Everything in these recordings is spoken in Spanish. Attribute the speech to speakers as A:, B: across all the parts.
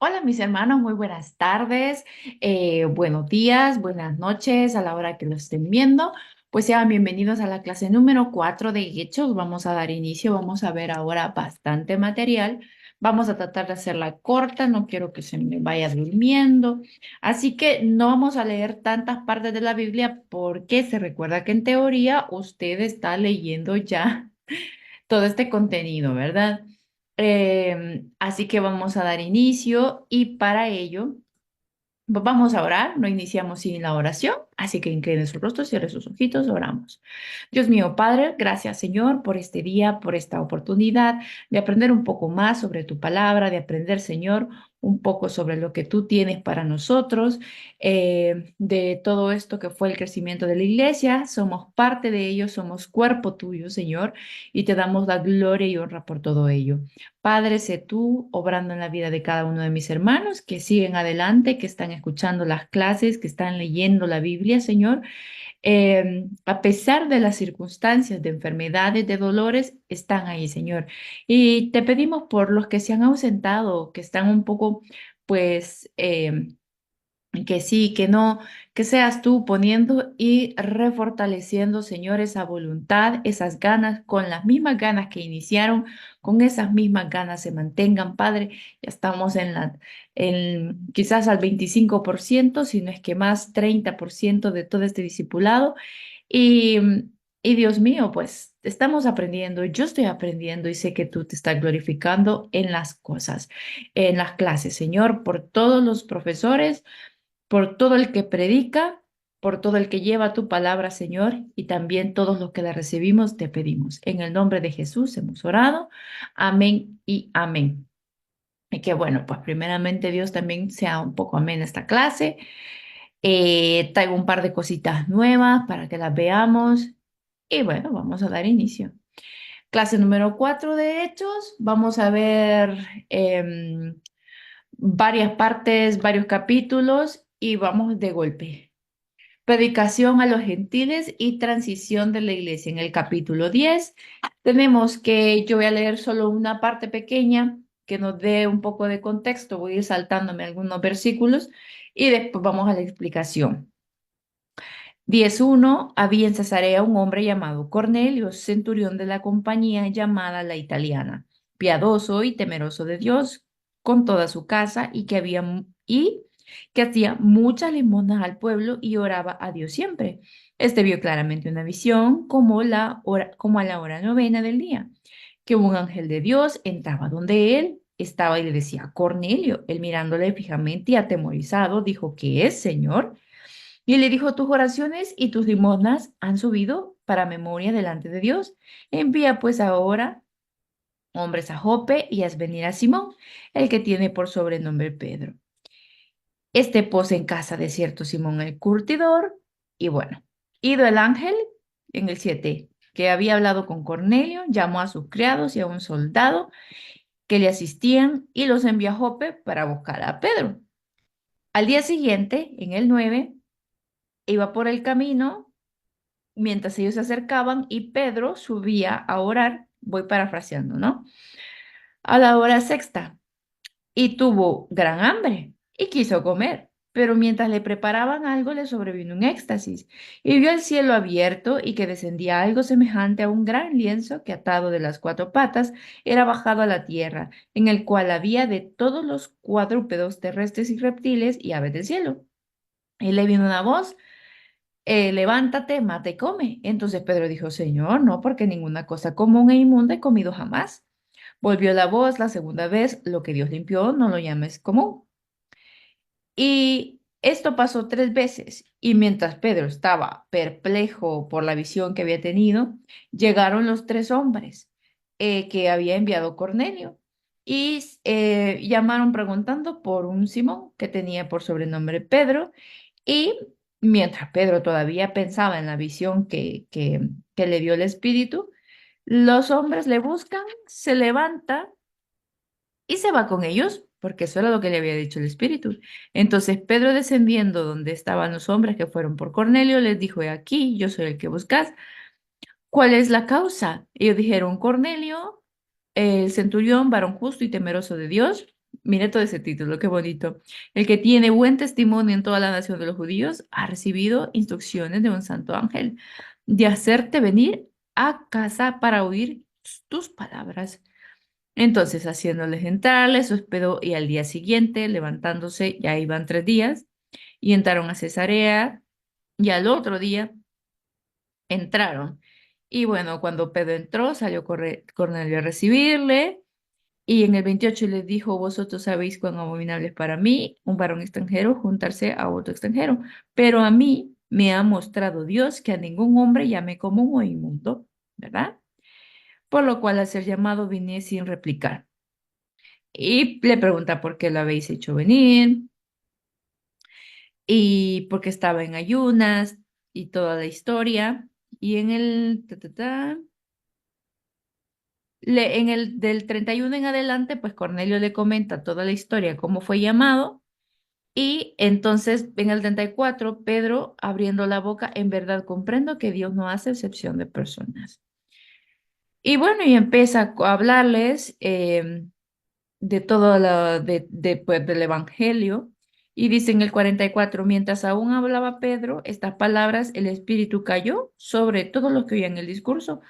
A: Hola mis hermanos, muy buenas tardes, buenos días, buenas noches a la hora que lo estén viendo. Pues sean bienvenidos a la clase número 4 de Hechos. Vamos a dar inicio, vamos a ver ahora bastante material. Vamos a tratar de hacerla corta, no quiero que se me vaya durmiendo. Así que no vamos a leer tantas partes de la Biblia porque se recuerda que en teoría usted está leyendo ya todo este contenido, ¿verdad? Así que vamos a dar inicio y para ello vamos a orar. No iniciamos sin la oración, así que incline sus rostros, cierre sus ojitos, oramos. Dios mío, Padre, gracias Señor por este día, por esta oportunidad de aprender un poco más sobre tu palabra, de aprender, Señor, un poco sobre lo que tú tienes para nosotros, de todo esto que fue el crecimiento de la iglesia. Somos parte de ello, somos cuerpo tuyo, Señor, y te damos la gloria y honra por todo ello. Padre, sé tú obrando en la vida de cada uno de mis hermanos que siguen adelante, que están escuchando las clases, que están leyendo la Biblia, Señor. A pesar de las circunstancias de enfermedades, de dolores, están ahí, Señor. Y te pedimos por los que se han ausentado, que están un poco, pues, que sí, que no, que seas tú poniendo y refortaleciendo, Señor, esa voluntad, esas ganas, con las mismas ganas que iniciaron, con esas mismas ganas se mantengan, Padre. Ya estamos quizás al 25%, si no es que más 30% de todo este discipulado. Y, y Dios mío, pues estamos aprendiendo, yo estoy aprendiendo y sé que tú te estás glorificando en las cosas, en las clases, Señor, por todos los profesores, por todo el que predica, por todo el que lleva tu palabra, Señor, y también todos los que la recibimos, te pedimos. En el nombre de Jesús hemos orado. Amén y amén. Y que bueno, pues primeramente Dios también sea un poco amén esta clase. Traigo un par de cositas nuevas para que las veamos. Y bueno, vamos a dar inicio. Clase número 4 de Hechos. Vamos a ver varias partes, varios capítulos y vamos de golpe. Predicación a los gentiles y transición de la iglesia. En el capítulo 10 tenemos que yo voy a leer solo una parte pequeña que nos dé un poco de contexto. Voy a ir saltándome algunos versículos y después vamos a la explicación. 10:1. Había en Cesarea un hombre llamado Cornelio, centurión de la compañía llamada La Italiana, piadoso y temeroso de Dios con toda su casa y que hacía muchas limosnas al pueblo y oraba a Dios siempre. Este vio claramente una visión como a la hora novena del día, que un ángel de Dios entraba donde él estaba y le decía, Cornelio. Él mirándole fijamente y atemorizado, dijo, ¿qué es, Señor? Y le dijo, tus oraciones y tus limosnas han subido para memoria delante de Dios. Envía pues ahora hombres a Jope y haz venir a Simón, el que tiene por sobrenombre Pedro. Este posa en casa de cierto Simón el curtidor. Y bueno, ido el ángel en el 7, que había hablado con Cornelio, llamó a sus criados y a un soldado que le asistían y los envió a Jope para buscar a Pedro. Al día siguiente, en el 9, iba por el camino mientras ellos se acercaban y Pedro subía a orar, voy parafraseando, ¿no? A la hora sexta, y tuvo gran hambre y quiso comer, pero mientras le preparaban algo le sobrevino un éxtasis y vio el cielo abierto y que descendía algo semejante a un gran lienzo que atado de las cuatro patas era bajado a la tierra, en el cual había de todos los cuadrúpedos terrestres y reptiles y aves del cielo. Y le vino una voz, levántate, mata y come. Entonces Pedro dijo, Señor, no, porque ninguna cosa común e inmunda he comido jamás. Volvió la voz la segunda vez, lo que Dios limpió, no lo llames común. Y esto pasó 3 veces. Y mientras Pedro estaba perplejo por la visión que había tenido, llegaron los 3 hombres que había enviado Cornelio y llamaron preguntando por un Simón que tenía por sobrenombre Pedro. Y mientras Pedro todavía pensaba en la visión que le dio el Espíritu, los hombres le buscan, se levanta y se va con ellos, porque eso era lo que le había dicho el Espíritu. Entonces Pedro, descendiendo donde estaban los hombres que fueron por Cornelio, les dijo, he aquí, yo soy el que buscas. ¿Cuál es la causa? Ellos dijeron, Cornelio, el centurión, varón justo y temeroso de Dios, Mira todo ese título, qué bonito. El que tiene buen testimonio en toda la nación de los judíos ha recibido instrucciones de un santo ángel de hacerte venir a casa para oír tus palabras. Entonces, haciéndoles entrar, les hospedó y al día siguiente, levantándose, ya iban 3 días, y entraron a Cesarea, y al otro día entraron. Y bueno, cuando Pedro entró, salió Cornelio a recibirle. Y en el 28 les dijo, vosotros sabéis cuán abominable es para mí, un varón extranjero, juntarse a otro extranjero. Pero a mí me ha mostrado Dios que a ningún hombre llame común o inmundo, ¿verdad? Por lo cual al ser llamado vine sin replicar. Y le pregunta por qué lo habéis hecho venir y por qué estaba en ayunas y toda la historia. Y en el, en el del 31 en adelante, pues Cornelio le comenta toda la historia, cómo fue llamado. Y entonces en el 34 Pedro abriendo la boca, en verdad comprendo que Dios no hace excepción de personas. Y bueno, y empieza a hablarles de todo pues, del Evangelio. Y dice en el 44 mientras aún hablaba Pedro estas palabras, el Espíritu cayó sobre todos los que oían el discurso.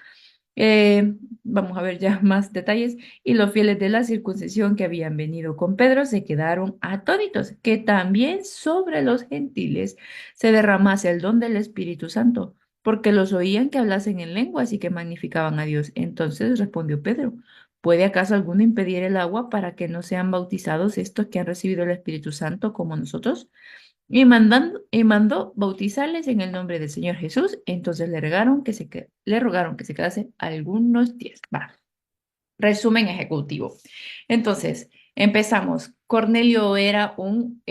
A: Vamos a ver ya más detalles. Y los fieles de la circuncisión que habían venido con Pedro se quedaron atónitos, que también sobre los gentiles se derramase el don del Espíritu Santo, porque los oían que hablasen en lenguas y que magnificaban a Dios. Entonces respondió Pedro, ¿puede acaso alguno impedir el agua para que no sean bautizados estos que han recibido el Espíritu Santo como nosotros? Y mandó bautizarles en el nombre del Señor Jesús. Entonces le rogaron que se quedase algunos días. Va. Resumen ejecutivo. Entonces, empezamos. Cornelio era un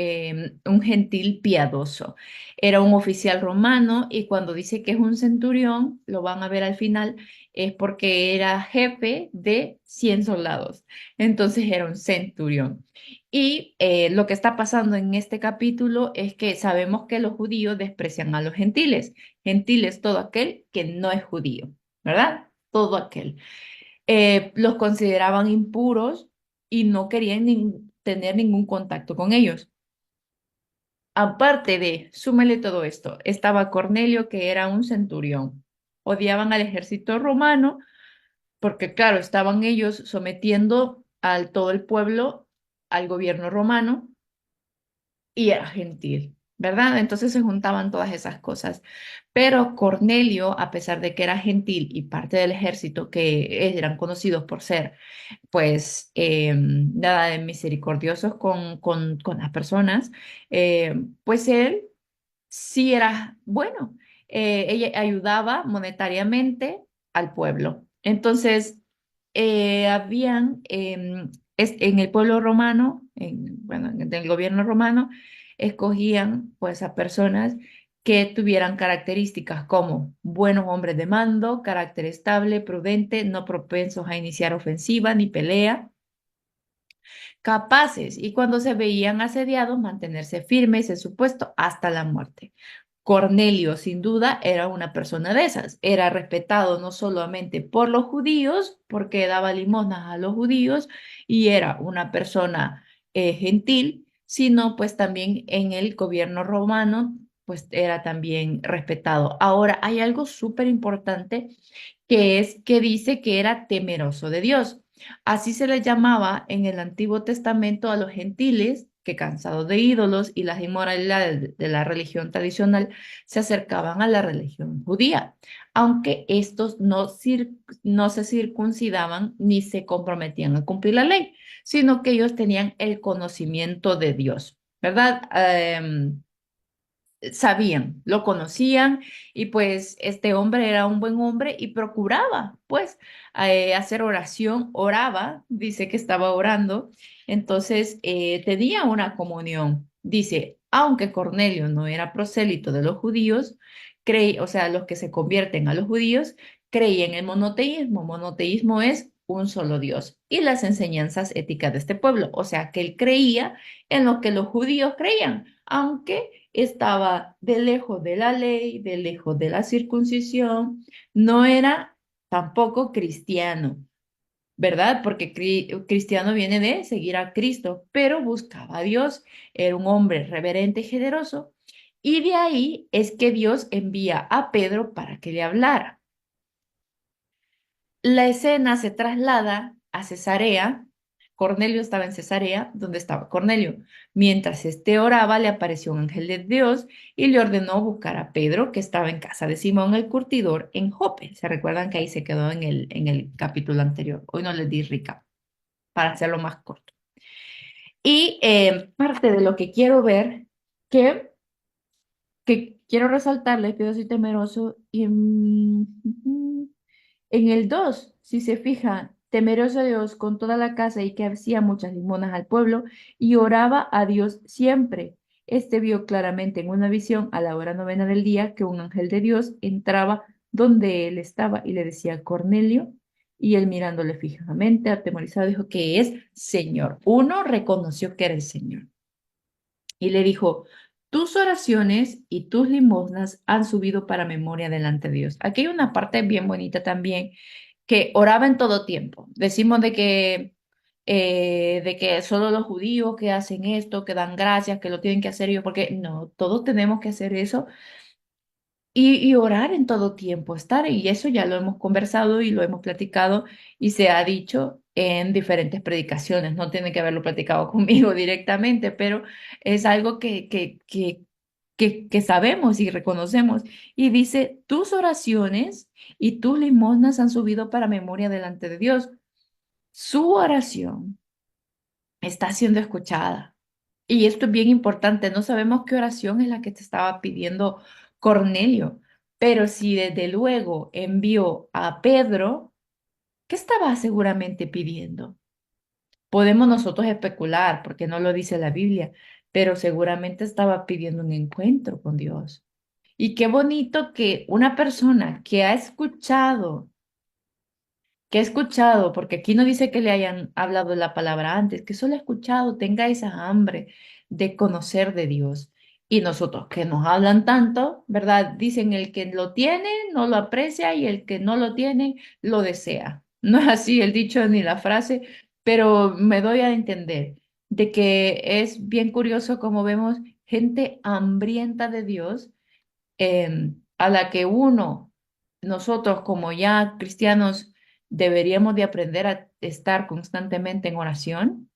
A: gentil piadoso. Era un oficial romano y cuando dice que es un centurión, lo van a ver al final, es porque era jefe de 100 soldados. Entonces era un centurión. Y lo que está pasando en este capítulo es que sabemos que los judíos desprecian a los gentiles. Gentiles, todo aquel que no es judío, ¿verdad? Todo aquel los consideraban impuros y no querían tener ningún contacto con ellos. Aparte de, súmele todo esto, estaba Cornelio, que era un centurión. Odiaban al ejército romano porque, claro, estaban ellos sometiendo al todo el pueblo al gobierno romano y era gentil, ¿verdad? Entonces se juntaban todas esas cosas. Pero Cornelio, a pesar de que era gentil y parte del ejército que eran conocidos por ser pues nada de misericordiosos con las personas, pues él sí era bueno. Ella ayudaba monetariamente al pueblo. Entonces, en el pueblo romano, bueno, en el gobierno romano, escogían pues a personas que tuvieran características como buenos hombres de mando, carácter estable, prudente, no propensos a iniciar ofensiva ni pelea, capaces y cuando se veían asediados mantenerse firmes en su puesto hasta la muerte. Cornelio, sin duda, era una persona de esas. Era respetado no solamente por los judíos, porque daba limosnas a los judíos, y era una persona gentil, sino pues también en el gobierno romano, pues era también respetado. Ahora, hay algo súper importante que es que dice que era temeroso de Dios. Así se le llamaba en el Antiguo Testamento a los gentiles que cansados de ídolos y las inmoralidades de la religión tradicional se acercaban a la religión judía, aunque estos no se circuncidaban ni se comprometían a cumplir la ley, sino que ellos tenían el conocimiento de Dios, ¿verdad? Sabían, lo conocían y pues este hombre era un buen hombre y procuraba pues hacer oración, oraba, dice que estaba orando, entonces tenía una comunión. Dice, aunque Cornelio no era prosélito de los judíos, o sea, los que se convierten a los judíos, creían en monoteísmo. Monoteísmo es un solo Dios y las enseñanzas éticas de este pueblo, o sea, que él creía en lo que los judíos creían, aunque estaba de lejos de la ley, de lejos de la circuncisión, no era tampoco cristiano. ¿verdad? Porque cristiano viene de seguir a Cristo, pero buscaba a Dios, era un hombre reverente y generoso, y de ahí es que Dios envía a Pedro para que le hablara. La escena se traslada a Cesarea. Cornelio estaba en Cesarea, donde estaba Cornelio. Mientras éste oraba, le apareció un ángel de Dios y le ordenó buscar a Pedro, que estaba en casa de Simón el curtidor en Jope. ¿Se recuerdan que ahí se quedó en el capítulo anterior? Hoy no les di recap para hacerlo más corto. Y parte de lo que quiero ver, que, que quiero resaltarles, que yo soy temeroso, y en el 2 si se fija, temeroso de Dios con toda la casa y que hacía muchas limonas al pueblo y oraba a Dios siempre. Este vio claramente en una visión a la hora novena del día que un ángel de Dios entraba donde él estaba y le decía Cornelio, y él mirándole fijamente, atemorizado, dijo que es Señor. Uno reconoció que era el Señor y le dijo, tus oraciones y tus limosnas han subido para memoria delante de Dios. Aquí hay una parte bien bonita también, que oraba en todo tiempo. Decimos de que solo los judíos que hacen esto, que dan gracias, que lo tienen que hacer ellos, porque no, todos tenemos que hacer eso y orar en todo tiempo, estar, y eso ya lo hemos conversado y lo hemos platicado y se ha dicho en diferentes predicaciones. No tiene que haberlo platicado conmigo directamente, pero es algo que sabemos y reconocemos. Y dice, tus oraciones y tus limosnas han subido para memoria delante de Dios. Su oración está siendo escuchada. Y esto es bien importante. No sabemos qué oración es la que te estaba pidiendo Cornelio, pero si desde luego envió a Pedro, ¿qué estaba seguramente pidiendo? Podemos nosotros especular porque no lo dice la Biblia, pero seguramente estaba pidiendo un encuentro con Dios. Y qué bonito que una persona que ha escuchado, porque aquí no dice que le hayan hablado la palabra antes, que solo ha escuchado, tenga esa hambre de conocer de Dios. Y nosotros que nos hablan tanto, ¿verdad? Dicen el que lo tiene no lo aprecia y el que no lo tiene lo desea. No es así el dicho ni la frase, pero me doy a entender de que es bien curioso como vemos gente hambrienta de Dios, a la que nosotros como ya cristianos, deberíamos de aprender a estar constantemente en oración.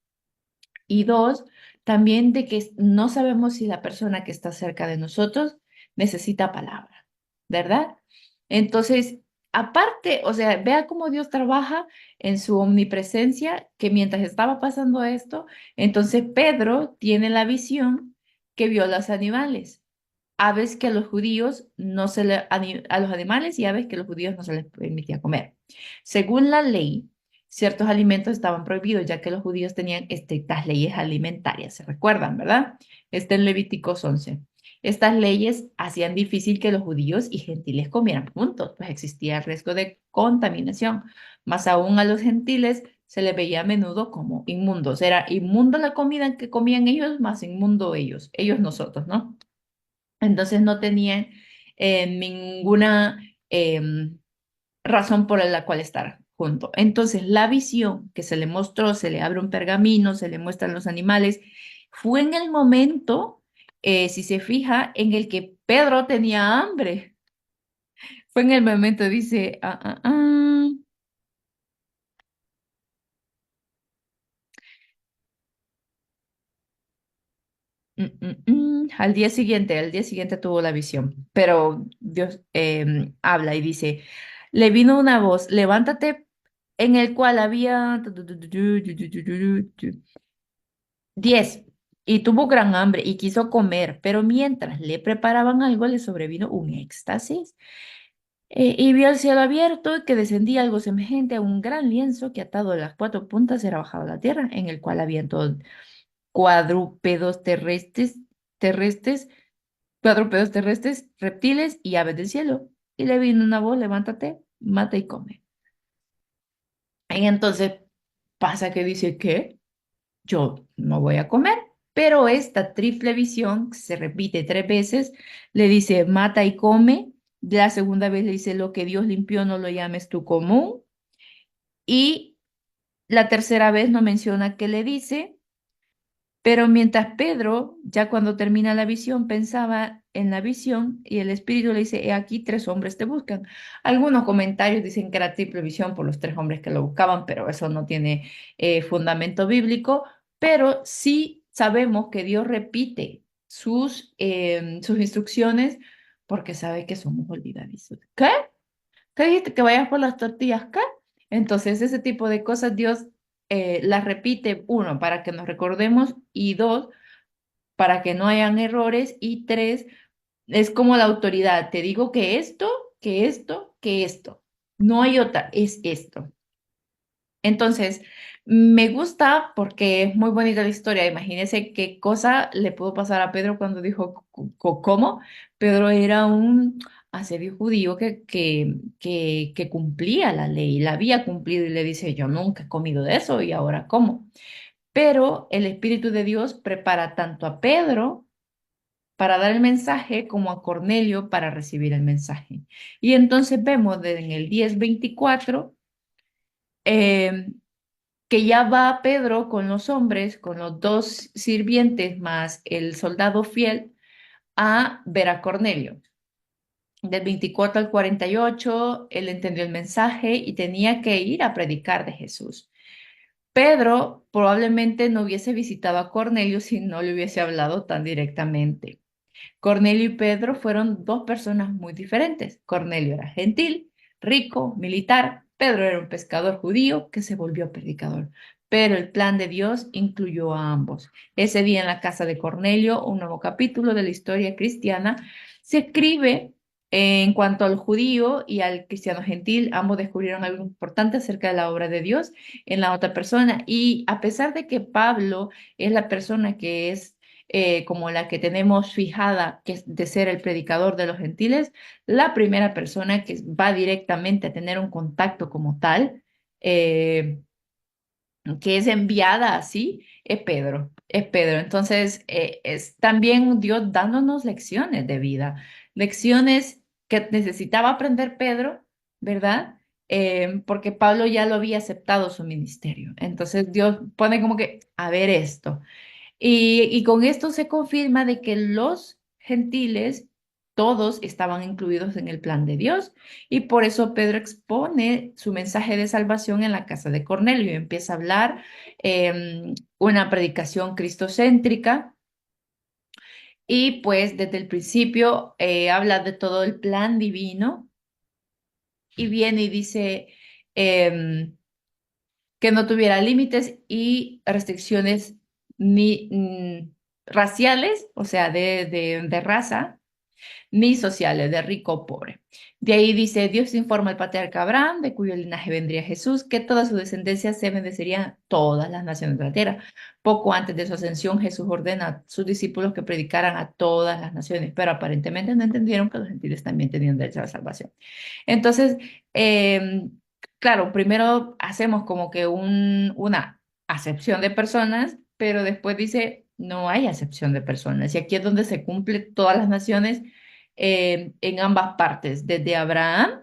A: Y dos, también de que no sabemos si la persona que está cerca de nosotros necesita palabra, ¿verdad? Entonces, aparte, o sea, vea cómo Dios trabaja en su omnipresencia, que mientras estaba pasando esto, entonces Pedro tiene la visión que vio los animales, aves que a los judíos no se le, a los animales y aves que a los judíos no se les permitía comer. Según la ley, ciertos alimentos estaban prohibidos, ya que los judíos tenían estrictas leyes alimentarias, ¿se recuerdan, verdad? Está en Levíticos 11. Estas leyes hacían difícil que los judíos y gentiles comieran juntos, pues existía el riesgo de contaminación. Más aún a los gentiles se les veía a menudo como inmundos. Era inmundo la comida que comían ellos, más inmundo ellos nosotros, ¿no? Entonces no tenían ninguna razón por la cual estar junto. Entonces la visión que se le mostró, se le abre un pergamino, se le muestran los animales, fue en el momento, si se fija, en el que Pedro tenía hambre. Fue en el momento, dice, al día siguiente tuvo la visión, pero Dios habla y dice, le vino una voz, levántate, en el cual había 10, y tuvo gran hambre y quiso comer, pero mientras le preparaban algo, le sobrevino un éxtasis. Y vio el cielo abierto y que descendía algo semejante a un gran lienzo que atado a las cuatro puntas era bajado a la tierra, en el cual había todo cuadrúpedos terrestres, cuadrúpedos terrestres, reptiles y aves del cielo. Y le vino una voz, levántate, mata y come. Y entonces pasa que dice, ¿qué? Yo no voy a comer. Pero esta triple visión, que se repite 3 veces, le dice, mata y come. La segunda vez le dice, lo que Dios limpió no lo llames tú común. Y la tercera vez no menciona qué le dice, pero mientras Pedro, ya cuando termina la visión, pensaba en la visión y el Espíritu le dice, he aquí tres hombres te buscan. Algunos comentarios dicen que era triple visión por los tres hombres que lo buscaban, pero eso no tiene fundamento bíblico, pero sí sabemos que Dios repite sus instrucciones porque sabe que somos olvidadizos. ¿Qué? ¿Qué dijiste? Que vayas por las tortillas, ¿qué? Entonces, ese tipo de cosas Dios las repite, uno, para que nos recordemos, y dos, para que no hayan errores, y tres, es como la autoridad. Te digo que esto, que esto, que esto. No hay otra, es esto. Entonces, me gusta porque es muy bonita la historia. Imagínense qué cosa le pudo pasar a Pedro cuando dijo ¿cómo? Pedro era un asedio judío que cumplía la ley, la había cumplido y le dice, yo nunca he comido de eso y ahora ¿cómo? Pero el Espíritu de Dios prepara tanto a Pedro para dar el mensaje como a Cornelio para recibir el mensaje. Y entonces vemos en el 10:24 que ya va Pedro con los hombres, con los dos sirvientes más el soldado fiel, a ver a Cornelio. Del 24 al 48, él entendió el mensaje y tenía que ir a predicar de Jesús. Pedro probablemente no hubiese visitado a Cornelio si no le hubiese hablado tan directamente. Cornelio y Pedro fueron dos personas muy diferentes. Cornelio era gentil, rico, militar. Pedro era un pescador judío que se volvió predicador. Pero el plan de Dios incluyó a ambos. Ese día en la casa de Cornelio, un nuevo capítulo de la historia cristiana, se escribe en cuanto al judío y al cristiano gentil. Ambos descubrieron algo importante acerca de la obra de Dios en la otra persona. Y a pesar de que Pablo es la persona que es como la que tenemos fijada, que es de ser el predicador de los gentiles, la primera persona que va directamente a tener un contacto como tal, eh, que es enviada así, es Pedro. Es Pedro. Entonces, es también Dios dándonos lecciones de vida, lecciones que necesitaba aprender Pedro, ¿verdad? Porque Pablo ya lo había aceptado su ministerio. Entonces, Dios pone como que, a ver esto. Y con esto se confirma de que los gentiles todos estaban incluidos en el plan de Dios y por eso Pedro expone su mensaje de salvación en la casa de Cornelio y empieza a hablar una predicación cristocéntrica y pues desde el principio habla de todo el plan divino y viene y dice que no tuviera límites y restricciones ni raciales, o sea, de raza, ni sociales, de rico o pobre. De ahí dice, Dios informa al patriarca Abraham, de cuyo linaje vendría Jesús, que toda su descendencia se bendecirían todas las naciones de la tierra. Poco antes de su ascensión, Jesús ordena a sus discípulos que predicaran a todas las naciones, pero aparentemente no entendieron que los gentiles también tenían derecho a la salvación. Entonces, claro, primero hacemos como que una acepción de personas, pero después dice, no hay acepción de personas. Y aquí es donde se cumple todas las naciones en ambas partes, desde Abraham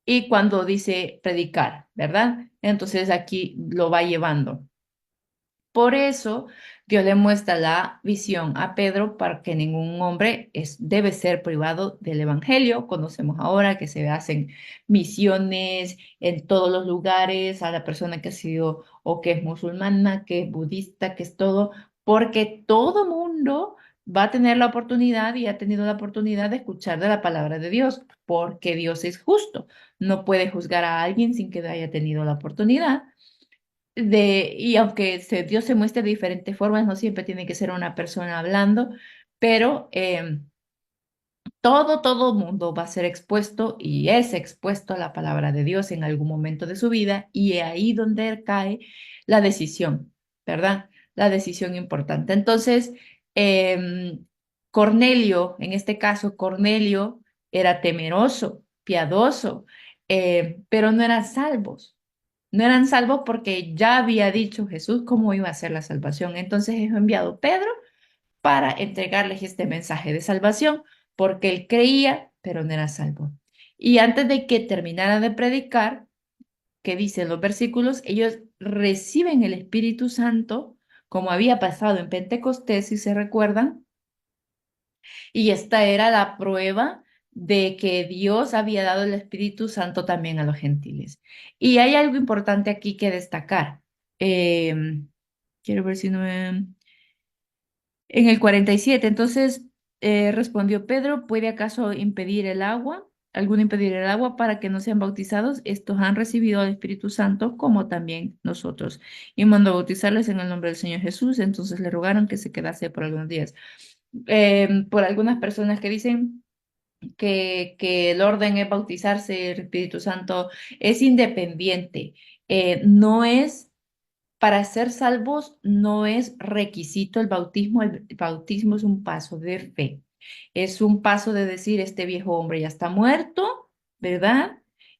A: y cuando dice predicar, ¿verdad? Entonces aquí lo va llevando. Por eso Dios le muestra la visión a Pedro para que ningún hombre debe ser privado del evangelio. Conocemos ahora que se hacen misiones en todos los lugares a la persona que ha sido o que es musulmana, que es budista, que es todo, porque todo mundo va a tener la oportunidad y ha tenido la oportunidad de escuchar de la palabra de Dios, porque Dios es justo. No puede juzgar a alguien sin que haya tenido la oportunidad y aunque Dios se muestre de diferentes formas, no siempre tiene que ser una persona hablando, pero todo mundo va a ser expuesto y es expuesto a la palabra de Dios en algún momento de su vida y es ahí donde cae la decisión, ¿verdad? La decisión importante. Entonces, Cornelio, en este caso, Cornelio era temeroso, piadoso, pero no eran salvos. No eran salvos porque ya había dicho Jesús cómo iba a ser la salvación. Entonces es enviado Pedro para entregarles este mensaje de salvación, porque él creía, pero no era salvo. Y antes de que terminara de predicar, que dicen los versículos, ellos reciben el Espíritu Santo, como había pasado en Pentecostés, si se recuerdan, y esta era la prueba de que Dios había dado el Espíritu Santo también a los gentiles. Y hay algo importante aquí que destacar. Quiero ver si no me... En el 47, entonces respondió Pedro, ¿puede acaso impedir el agua? ¿Alguno impedir el agua para que no sean bautizados? Estos han recibido al Espíritu Santo como también nosotros. Y mandó bautizarles en el nombre del Señor Jesús. Entonces le rogaron que se quedase por algunos días. Por algunas personas que dicen que el orden es bautizarse, el Espíritu Santo es independiente. No es para ser salvos no es requisito el bautismo es un paso de fe, es un paso de decir, este viejo hombre ya está muerto, ¿verdad?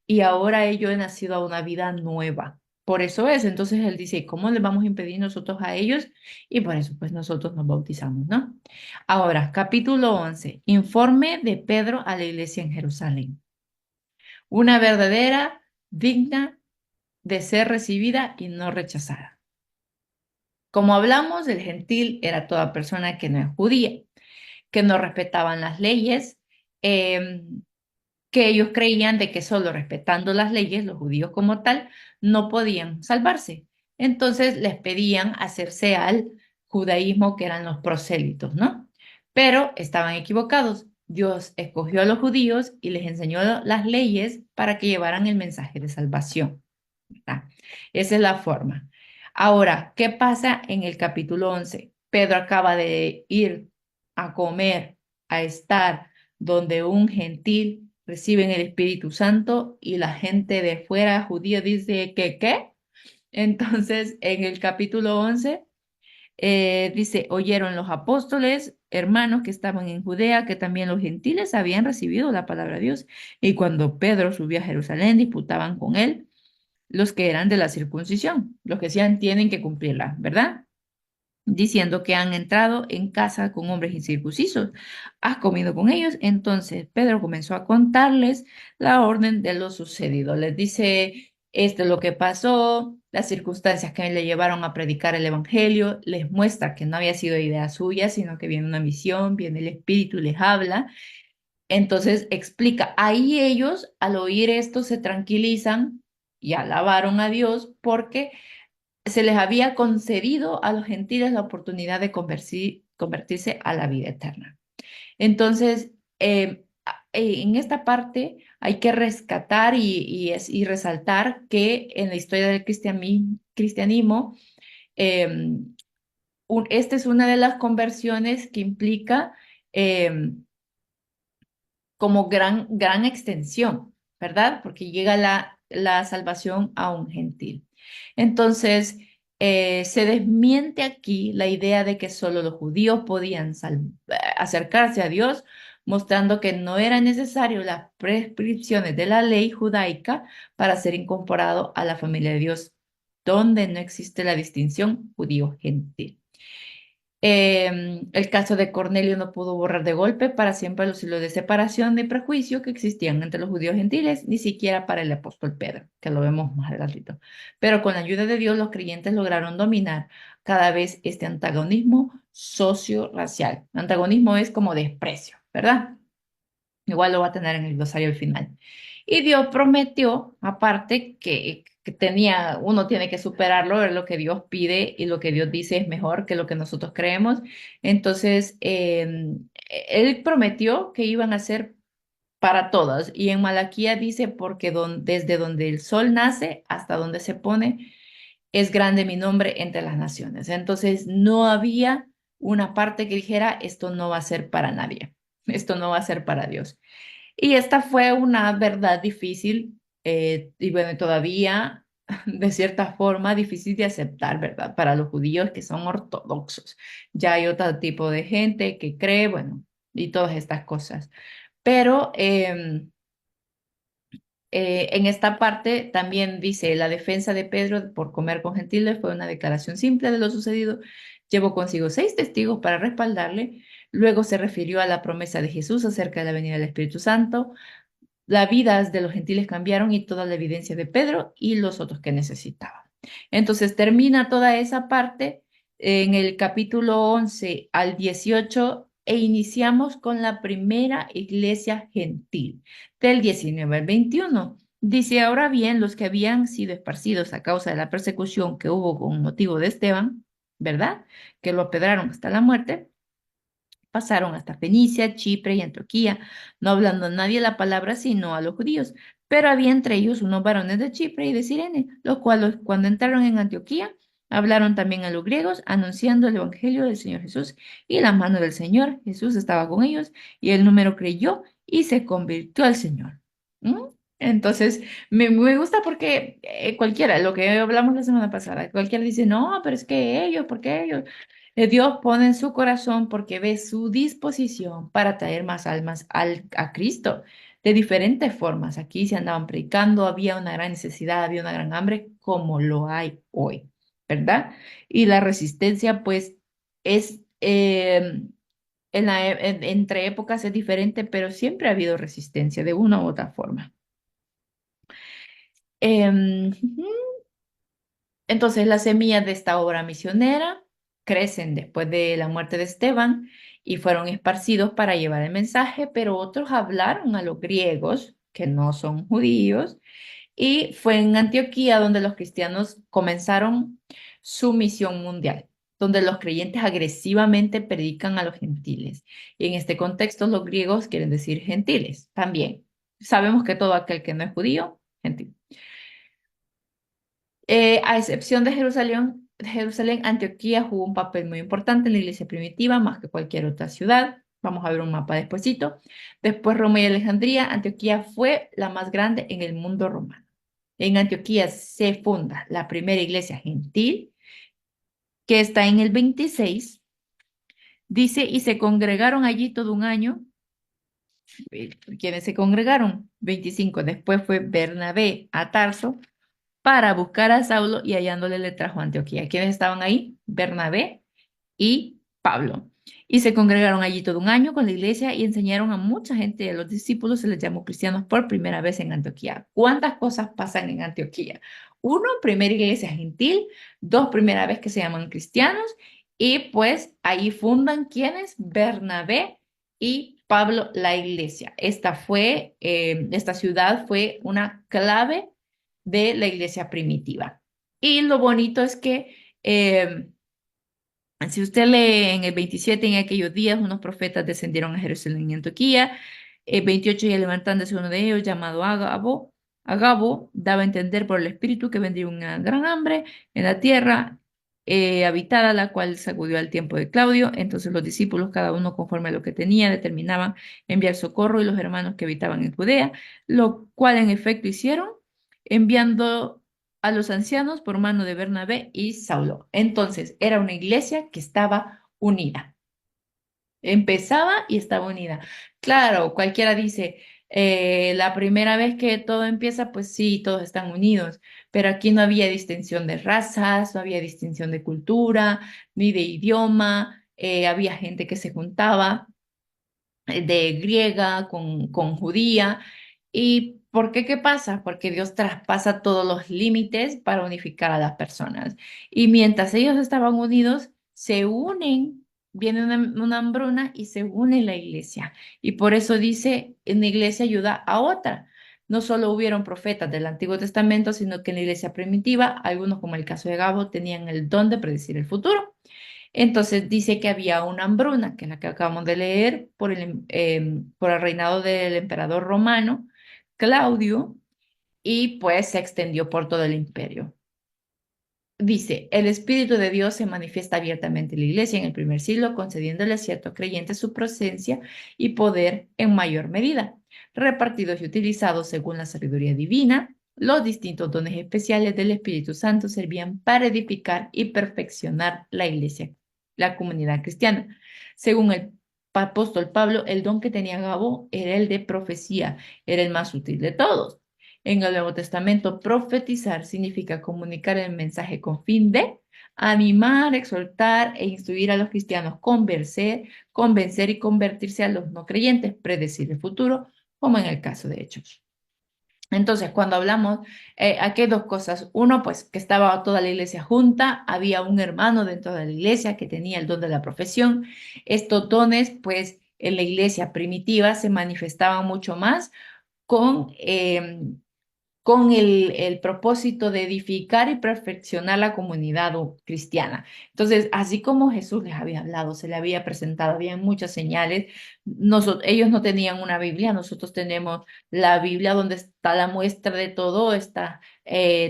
A: Y ahora yo he nacido a una vida nueva. Por eso es, entonces él dice, ¿cómo le vamos a impedir nosotros a ellos? Y por eso pues nosotros nos bautizamos, ¿no? Ahora, capítulo 11, informe de Pedro a la iglesia en Jerusalén. Una verdadera, digna de ser recibida y no rechazada. Como hablamos, el gentil era toda persona que no es judía, que no respetaban las leyes, que ellos creían de que solo respetando las leyes, los judíos como tal, no podían salvarse. Entonces les pedían hacerse al judaísmo, que eran los prosélitos, ¿no? Pero estaban equivocados. Dios escogió a los judíos y les enseñó las leyes para que llevaran el mensaje de salvación. ¿Verdad? Esa es la forma. Ahora, ¿qué pasa en el capítulo 11? Pedro acaba de ir a comer, a estar donde un gentil recibe el Espíritu Santo y la gente de fuera judío dice que ¿qué? Entonces, en el capítulo 11 dice, oyeron los apóstoles, hermanos que estaban en Judea, que también los gentiles habían recibido la palabra de Dios. Y cuando Pedro subió a Jerusalén, disputaban con él los que eran de la circuncisión, los que decían tienen que cumplirla, ¿verdad? Diciendo que han entrado en casa con hombres incircuncisos. Has comido con ellos. Entonces Pedro comenzó a contarles la orden de lo sucedido. Les dice, esto es lo que pasó, las circunstancias que le llevaron a predicar el evangelio. Les muestra que no había sido idea suya, sino que viene una misión, viene el Espíritu y les habla. Entonces explica, ahí ellos al oír esto se tranquilizan y alabaron a Dios porque se les había concedido a los gentiles la oportunidad de convertirse a la vida eterna. Entonces, en esta parte hay que rescatar y resaltar que en la historia del cristianismo, esta es una de las conversiones que implica como gran extensión, ¿verdad? Porque llega la salvación a un gentil. Entonces, se desmiente aquí la idea de que solo los judíos podían acercarse a Dios, mostrando que no era necesario las prescripciones de la ley judaica para ser incorporado a la familia de Dios, donde no existe la distinción judío-gentil. El caso de Cornelio no pudo borrar de golpe para siempre los hilos de separación y prejuicio que existían entre los judíos gentiles, ni siquiera para el apóstol Pedro, que lo vemos más adelantito. Pero con la ayuda de Dios, los creyentes lograron dominar cada vez este antagonismo socio-racial. Antagonismo es como desprecio, ¿verdad? Igual lo va a tener en el glosario al final. Y Dios prometió, aparte, que tenía, uno tiene que superarlo, ver lo que Dios pide y lo que Dios dice es mejor que lo que nosotros creemos. Entonces, Él prometió que iban a ser para todas. Y en Malaquía dice, porque desde donde el sol nace hasta donde se pone, es grande mi nombre entre las naciones. Entonces, no había una parte que dijera, esto no va a ser para nadie, esto no va a ser para Dios. Y esta fue una verdad difícil y bueno, todavía de cierta forma difícil de aceptar, ¿verdad? Para los judíos que son ortodoxos. Ya hay otro tipo de gente que cree, bueno, y todas estas cosas. Pero en esta parte también dice, la defensa de Pedro por comer con gentiles fue una declaración simple de lo sucedido. Llevó consigo 6 testigos para respaldarle. Luego se refirió a la promesa de Jesús acerca de la venida del Espíritu Santo. las vidas de los gentiles cambiaron y toda la evidencia de Pedro y los otros que necesitaban. Entonces termina toda esa parte en el capítulo 11 al 18 e iniciamos con la primera iglesia gentil, del 19 al 21. Dice, ahora bien, los que habían sido esparcidos a causa de la persecución que hubo con motivo de Esteban, ¿verdad? Que lo apedraron hasta la muerte, pasaron hasta Fenicia, Chipre y Antioquía, no hablando a nadie la palabra sino a los judíos. Pero había entre ellos unos varones de Chipre y de Cirene, los cuales cuando entraron en Antioquía, hablaron también a los griegos, anunciando el evangelio del Señor Jesús. Y la mano del Señor Jesús estaba con ellos, y el número creyó y se convirtió al Señor. ¿Mm? Entonces, me gusta porque cualquiera, lo que hablamos la semana pasada, cualquiera dice, no, pero es que ellos, ¿por qué ellos? Dios pone en su corazón porque ve su disposición para traer más almas a Cristo de diferentes formas. Aquí se andaban predicando, había una gran necesidad, había una gran hambre, como lo hay hoy, ¿verdad? Y la resistencia, pues, es, entre épocas es diferente, pero siempre ha habido resistencia de una u otra forma. Ujú. Entonces, las semillas de esta obra misionera crecen después de la muerte de Esteban y fueron esparcidos para llevar el mensaje, pero otros hablaron a los griegos, que no son judíos, y fue en Antioquía donde los cristianos comenzaron su misión mundial, donde los creyentes agresivamente predican a los gentiles. Y en este contexto, los griegos quieren decir gentiles también. Sabemos que todo aquel que no es judío, gentil. A excepción de Jerusalén, Antioquía jugó un papel muy importante en la iglesia primitiva, más que cualquier otra ciudad. Vamos a ver un mapa despuesito. Después Roma y Alejandría, Antioquía fue la más grande en el mundo romano. En Antioquía se funda la primera iglesia gentil, que está en el 26. Dice, y se congregaron allí todo un año. ¿Quiénes se congregaron? 25. Después fue Bernabé a Tarso para buscar a Saulo y hallándole le trajo a Antioquía. ¿Quiénes estaban ahí? Bernabé y Pablo. Y se congregaron allí todo un año con la iglesia y enseñaron a mucha gente, a los discípulos se les llamó cristianos por primera vez en Antioquía. ¿Cuántas cosas pasan en Antioquía? Uno, primera iglesia gentil. Dos, primera vez que se llaman cristianos. Y pues ahí fundan ¿quiénes? Bernabé y Pablo la iglesia. Esta ciudad fue una clave de la iglesia primitiva. Y lo bonito es que si usted lee en el 27, en aquellos días, unos profetas descendieron a Jerusalén y Antioquía. 28, y levantándose uno de ellos, llamado Agabo, daba a entender por el Espíritu que vendría una gran hambre en la tierra habitada, la cual sacudió al tiempo de Claudio. Entonces los discípulos, cada uno conforme a lo que tenía, determinaban enviar socorro y los hermanos que habitaban en Judea, lo cual en efecto hicieron, enviando a los ancianos por mano de Bernabé y Saulo. Entonces, era una iglesia que estaba unida. Empezaba y estaba unida. Claro, cualquiera dice, la primera vez que todo empieza, pues sí, todos están unidos, pero aquí no había distinción de razas, no había distinción de cultura, ni de idioma, había gente que se juntaba de griega con judía. ¿Y por qué? ¿Qué pasa? Porque Dios traspasa todos los límites para unificar a las personas. Y mientras ellos estaban unidos, se unen, viene una hambruna y se une la iglesia. Y por eso dice, una iglesia ayuda a otra. No solo hubieron profetas del Antiguo Testamento, sino que en la iglesia primitiva, algunos como el caso de Gabo, tenían el don de predecir el futuro. Entonces dice que había una hambruna, que es la que acabamos de leer, por el reinado del emperador romano, Claudio, y pues se extendió por todo el imperio. Dice, el Espíritu de Dios se manifiesta abiertamente en la iglesia en el primer siglo, concediéndole a ciertos creyentes su presencia y poder en mayor medida, repartidos y utilizados según la sabiduría divina. Los distintos dones especiales del Espíritu Santo servían para edificar y perfeccionar la iglesia, la comunidad cristiana. Según el apóstol Pablo, el don que tenía Gabo era el de profecía, era el más útil de todos. En el Nuevo Testamento, profetizar significa comunicar el mensaje con fin de animar, exhortar e instruir a los cristianos, convencer y convertirse a los no creyentes, predecir el futuro, como en el caso de Hechos. Entonces, cuando hablamos, aquí hay dos cosas. Uno, pues que estaba toda la iglesia junta, había un hermano dentro de la iglesia que tenía el don de la profesión. Estos dones, pues en la iglesia primitiva se manifestaban mucho más con, con el propósito de edificar y perfeccionar la comunidad cristiana. Entonces, así como Jesús les había hablado, se le había presentado, había muchas señales. Ellos no tenían una Biblia, nosotros tenemos la Biblia donde está la muestra de todo, está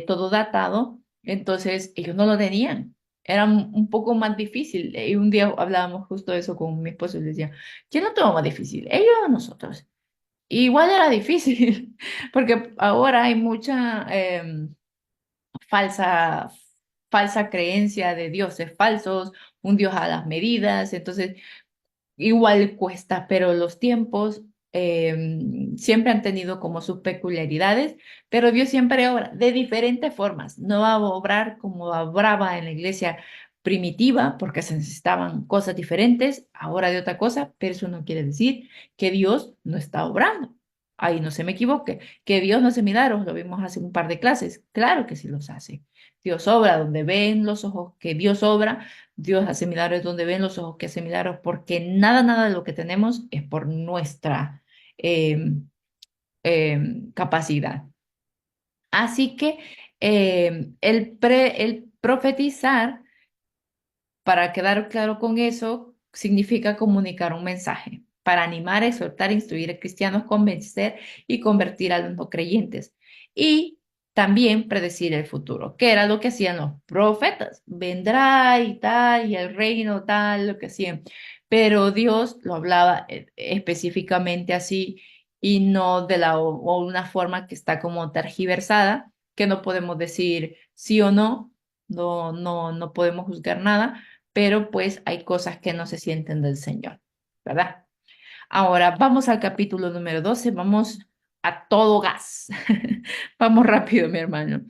A: todo datado. Entonces, ellos no lo tenían. Era un poco más difícil. Y un día hablábamos justo de eso con mi esposo y le decía, ¿quién lo tuvo más difícil? ¿Ellos o nosotros? Igual era difícil, porque ahora hay mucha falsa, falsa creencia de dioses falsos, un dios a las medidas, entonces igual cuesta, pero los tiempos siempre han tenido como sus peculiaridades, pero Dios siempre obra de diferentes formas. No va a obrar como obraba en la iglesia primitiva, porque se necesitaban cosas diferentes, ahora de otra cosa, pero eso no quiere decir que Dios no está obrando. Ahí no se me equivoque, que Dios no hace milagros, lo vimos hace un par de clases. Claro que sí los hace. Dios obra donde ven los ojos que Dios obra. Dios hace milagros donde ven los ojos que hace milagros, porque nada, nada de lo que tenemos es por nuestra eh, capacidad. Así que el profetizar, para quedar claro con eso, significa comunicar un mensaje, para animar, exhortar, instruir a cristianos, convencer y convertir a los no creyentes. Y también predecir el futuro, que era lo que hacían los profetas. Vendrá y tal, y el reino tal, lo que hacían. Pero Dios lo hablaba específicamente así y no de o una forma que está como tergiversada, que no podemos decir sí o no, no podemos juzgar nada, pero pues hay cosas que no se sienten del Señor, ¿verdad? Ahora vamos al capítulo número 12, vamos a todo gas. Vamos rápido, mi hermano.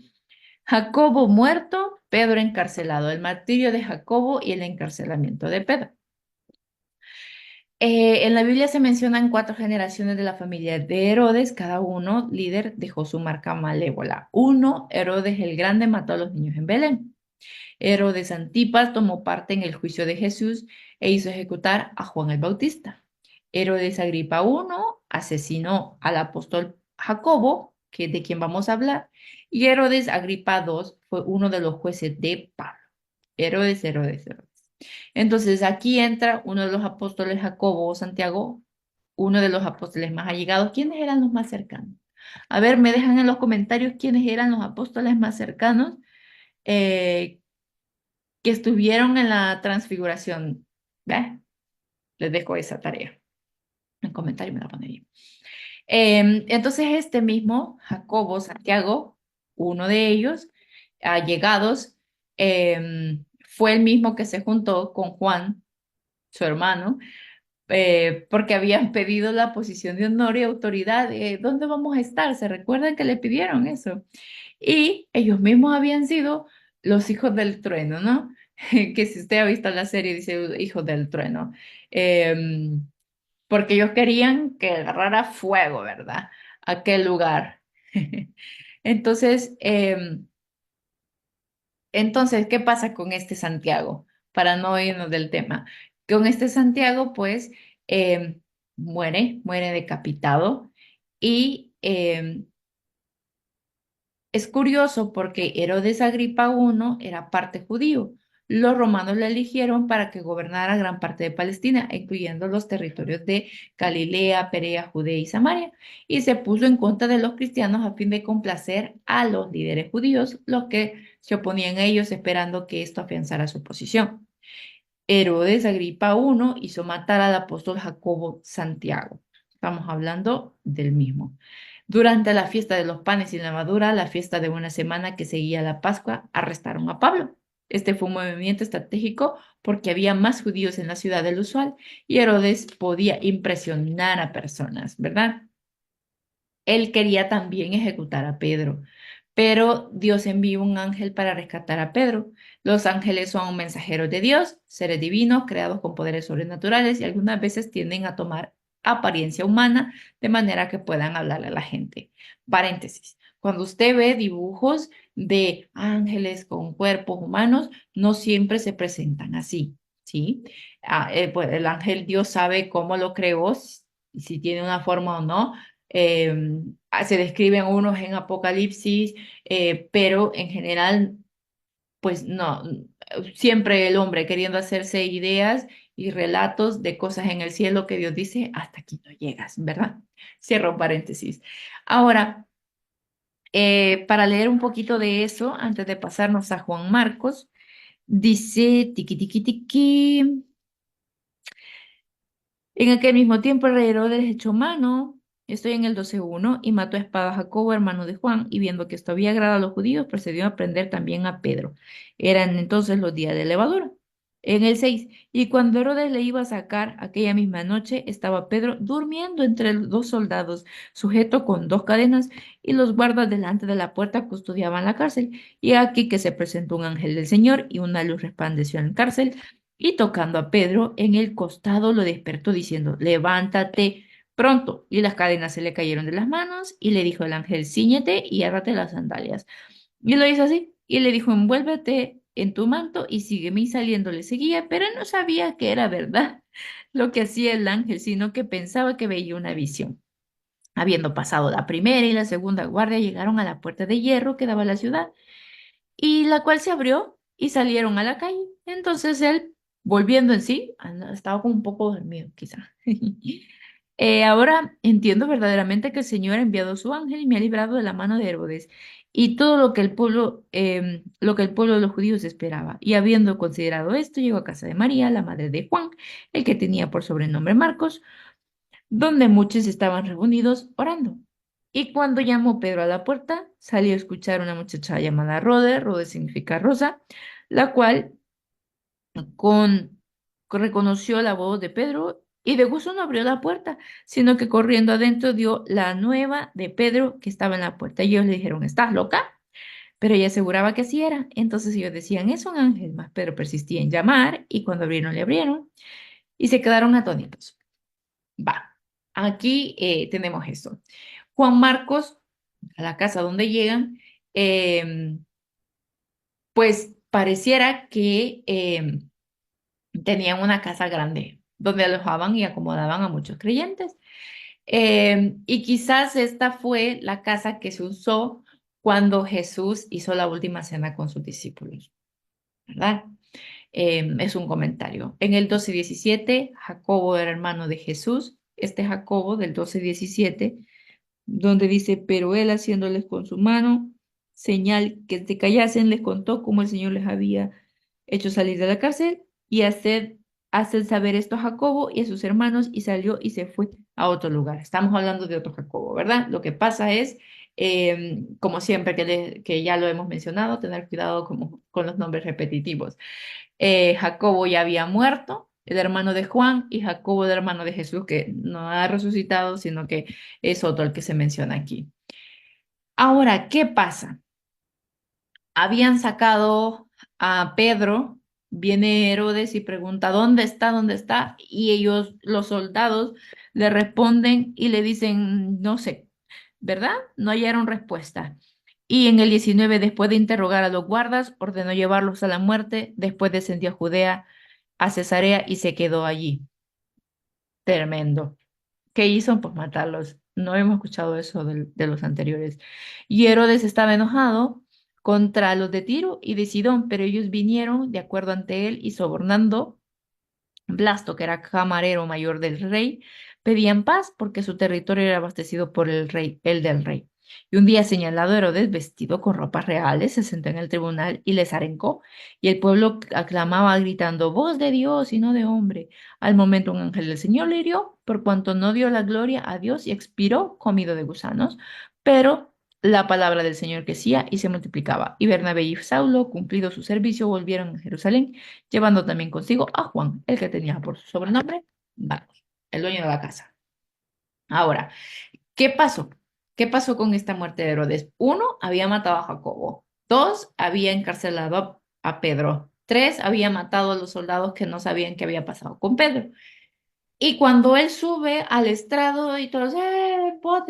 A: Jacobo muerto, Pedro encarcelado, el martirio de Jacobo y el encarcelamiento de Pedro. En la Biblia se mencionan cuatro generaciones de la familia de Herodes, cada uno líder dejó su marca malévola. Uno, Herodes el Grande mató a los niños en Belén. Herodes Antipas tomó parte en el juicio de Jesús e hizo ejecutar a Juan el Bautista. Herodes Agripa I asesinó al apóstol Jacobo, que es de quien vamos a hablar, y Herodes Agripa II fue uno de los jueces de Pablo. Herodes. Entonces aquí entra uno de los apóstoles Jacobo o Santiago, uno de los apóstoles más allegados. ¿Quiénes eran los más cercanos? A ver, me dejan en los comentarios quiénes eran los apóstoles más cercanos. Eh, que estuvieron en la transfiguración. ¿Ves? Les dejo esa tarea. En comentario me la ponen ahí. Entonces, este mismo, Jacobo, Santiago, uno de ellos, allegados, fue el mismo que se juntó con Juan, su hermano, porque habían pedido la posición de honor y autoridad. ¿Dónde vamos a estar? ¿Se recuerdan que le pidieron eso? Y ellos mismos habían sido los hijos del trueno, ¿no? Que si usted ha visto la serie, dice hijos del trueno. Em, Porque ellos querían que agarrara fuego, ¿verdad? Aquel lugar. Entonces, ¿qué pasa con este Santiago? Para no irnos del tema. Con este Santiago, pues, muere decapitado y es curioso porque Herodes Agripa I era parte judío. Los romanos le eligieron para que gobernara gran parte de Palestina, incluyendo los territorios de Galilea, Perea, Judea y Samaria, y se puso en contra de los cristianos a fin de complacer a los líderes judíos, los que se oponían a ellos esperando que esto afianzara su posición. Herodes Agripa I hizo matar al apóstol Jacobo Santiago. Estamos hablando del mismo. Durante la fiesta de los panes sin levadura, la fiesta de una semana que seguía la Pascua, arrestaron a Pablo. Este fue un movimiento estratégico porque había más judíos en la ciudad del usual y Herodes podía impresionar a personas, ¿verdad? Él quería también ejecutar a Pedro, pero Dios envió un ángel para rescatar a Pedro. Los ángeles son mensajeros de Dios, seres divinos, creados con poderes sobrenaturales y algunas veces tienden a tomar apariencia humana, de manera que puedan hablarle a la gente. Paréntesis. Cuando usted ve dibujos de ángeles con cuerpos humanos, no siempre se presentan así, ¿sí? Pues el ángel Dios sabe cómo lo creó, si tiene una forma o no. Eh, Se describen unos en Apocalipsis, pero en general pues no, siempre el hombre queriendo hacerse ideas y relatos de cosas en el cielo que Dios dice, hasta aquí no llegas, ¿verdad? Cierro paréntesis. Ahora, para leer un poquito de eso, antes de pasarnos a Juan Marcos, dice, tiqui, tiqui, tiqui. En aquel mismo tiempo el rey Herodes echó mano, estoy en el 12:1, y mató a espada a Jacobo, hermano de Juan, y viendo que esto había agradado a los judíos, procedió a prender también a Pedro. Eran entonces los días de levadura. En el 6, y cuando Herodes le iba a sacar aquella misma noche, estaba Pedro durmiendo entre los dos soldados, sujeto con dos cadenas, y los guardas delante de la puerta custodiaban la cárcel. Y aquí que se presentó un ángel del Señor, y una luz resplandeció en la cárcel, y tocando a Pedro en el costado lo despertó diciendo, levántate pronto. Y las cadenas se le cayeron de las manos y le dijo el ángel, cíñete y árrate las sandalias. Y lo hizo así. Y le dijo, envuélvete en tu manto y sígueme. Y saliendo le seguía, pero no sabía que era verdad lo que hacía el ángel, sino que pensaba que veía una visión. Habiendo pasado la primera y la segunda guardia, llegaron a la puerta de hierro que daba a la ciudad y la cual se abrió y salieron a la calle. Entonces él, volviendo en sí, estaba como un poco dormido, quizá. Ahora entiendo verdaderamente que el Señor ha enviado su ángel y me ha librado de la mano de Herodes y todo lo que el pueblo de los judíos esperaba. Y habiendo considerado esto, llegó a casa de María, la madre de Juan, el que tenía por sobrenombre Marcos, donde muchos estaban reunidos orando. Y cuando llamó Pedro a la puerta, salió a escuchar una muchacha llamada Rode, Rode significa rosa, la cual con, reconoció la voz de Pedro y de gusto no abrió la puerta, sino que corriendo adentro dio la nueva de Pedro que estaba en la puerta. Y ellos le dijeron, ¿estás loca? Pero ella aseguraba que así era. Entonces ellos decían, es un ángel más. Pedro persistía en llamar y cuando abrieron, le abrieron y se quedaron atónitos. Va, aquí tenemos esto. Juan Marcos, a la casa donde llegan, pues pareciera que tenían una casa grande donde alojaban y acomodaban a muchos creyentes. Y quizás esta fue la casa que se usó cuando Jesús hizo la última cena con sus discípulos, ¿verdad? Es un comentario. En el 12:17, Jacobo era hermano de Jesús. Este Jacobo del 12:17 donde dice, pero él haciéndoles con su mano señal que se callasen, les contó cómo el Señor les había hecho salir de la cárcel y hacer saber esto a Jacobo y a sus hermanos y salió y se fue a otro lugar. Estamos hablando de otro Jacobo, ¿verdad? Lo que pasa es, como siempre que ya lo hemos mencionado, tener cuidado con los nombres repetitivos. Jacobo ya había muerto, el hermano de Juan, y Jacobo, el hermano de Jesús, que no ha resucitado, sino que es otro el que se menciona aquí. Ahora, ¿qué pasa? Habían sacado a Pedro, viene Herodes y pregunta, ¿dónde está? ¿Dónde está? Y ellos, los soldados, le responden y le dicen, no sé, ¿verdad? No hallaron respuesta. Y en el 19, después de interrogar a los guardas, ordenó llevarlos a la muerte. Después descendió a Judea, a Cesarea y se quedó allí. Tremendo. ¿Qué hizo? Pues matarlos. No hemos escuchado eso de los anteriores. Y Herodes estaba enojado contra los de Tiro y de Sidón, pero ellos vinieron de acuerdo ante él y sobornando Blasto, que era camarero mayor del rey, pedían paz porque su territorio era abastecido por el rey, el del rey. Y un día señalado, Herodes, vestido con ropas reales, se sentó en el tribunal y les arencó. Y el pueblo aclamaba gritando, voz de Dios y no de hombre. Al momento un ángel del Señor le hirió, por cuanto no dio la gloria a Dios y expiró comido de gusanos. Pero la palabra del Señor crecía y se multiplicaba. Y Bernabé y Saulo, cumplido su servicio, volvieron a Jerusalén llevando también consigo a Juan, el que tenía por su sobrenombre Marcos, el dueño de la casa. Ahora, ¿qué pasó? ¿Qué pasó con esta muerte de Herodes? Uno, había matado a Jacobo. Dos, había encarcelado a Pedro. Tres, había matado a los soldados que no sabían qué había pasado con Pedro. Y cuando él sube al estrado y todos, voz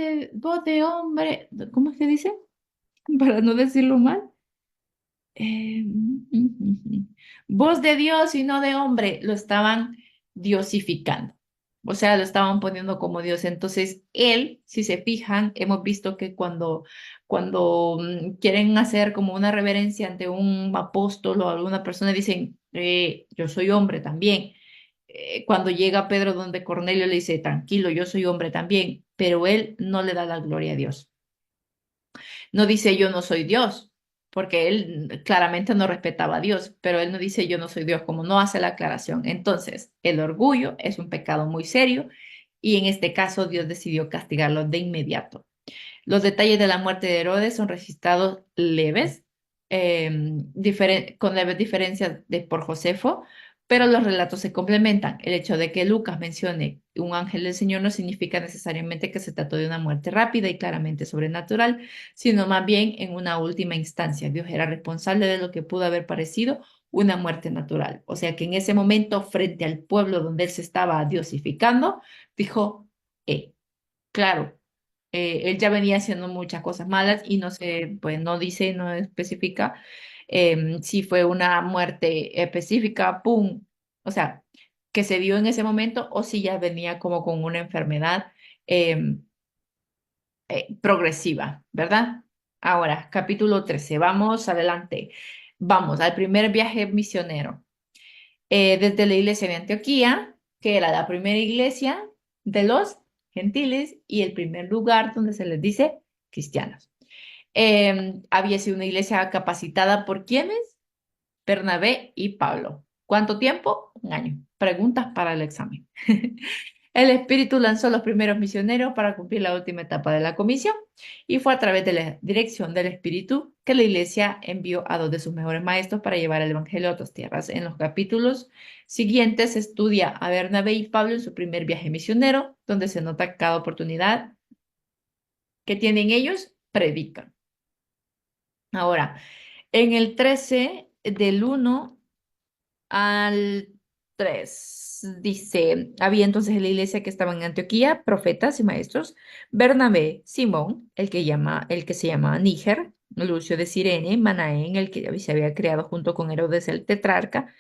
A: de hombre, ¿cómo es que dice? Para no decirlo mal. Voz de Dios y no de hombre, lo estaban diosificando. O sea, lo estaban poniendo como Dios. Entonces, él, si se fijan, hemos visto que cuando quieren hacer como una reverencia ante un apóstol o alguna persona, dicen, yo soy hombre también. Cuando llega Pedro donde Cornelio le dice, tranquilo, yo soy hombre también, pero él no le da la gloria a Dios. No dice yo no soy Dios, porque él claramente no respetaba a Dios, pero él no dice yo no soy Dios, como no hace la aclaración. Entonces, el orgullo es un pecado muy serio y en este caso Dios decidió castigarlo de inmediato. Los detalles de la muerte de Herodes son registrados leves, con leves diferencias por Josefo, pero los relatos se complementan. El hecho de que Lucas mencione un ángel del Señor no significa necesariamente que se trató de una muerte rápida y claramente sobrenatural, sino más bien en una última instancia. Dios era responsable de lo que pudo haber parecido una muerte natural. O sea que en ese momento, frente al pueblo donde él se estaba diosificando, dijo, claro, él ya venía haciendo muchas cosas malas y no se, pues no dice, no especifica si fue una muerte específica, pum, o sea, que se dio en ese momento o si ya venía como con una enfermedad em, progresiva, ¿verdad? Ahora, capítulo 13, vamos adelante. Vamos al primer viaje misionero. Desde la iglesia de Antioquía, que era la primera iglesia de los gentiles y el primer lugar donde se les dice cristianos. Había sido una iglesia capacitada por quienes, Bernabé y Pablo. ¿Cuánto tiempo? Un año. Preguntas para el examen. El Espíritu lanzó los primeros misioneros para cumplir la última etapa de la comisión y fue a través de la dirección del Espíritu que la iglesia envió a dos de sus mejores maestros para llevar el Evangelio a otras tierras. En los capítulos siguientes se estudia a Bernabé y Pablo en su primer viaje misionero, donde se nota cada oportunidad que tienen ellos, predican. Ahora, en el 13 del 1 al 3 dice, había entonces en la iglesia que estaba en Antioquía profetas y maestros, Bernabé, Simón, el que se llama Níger, Lucio de Cirene, Manaén, el que se había creado junto con Herodes el tetrarca,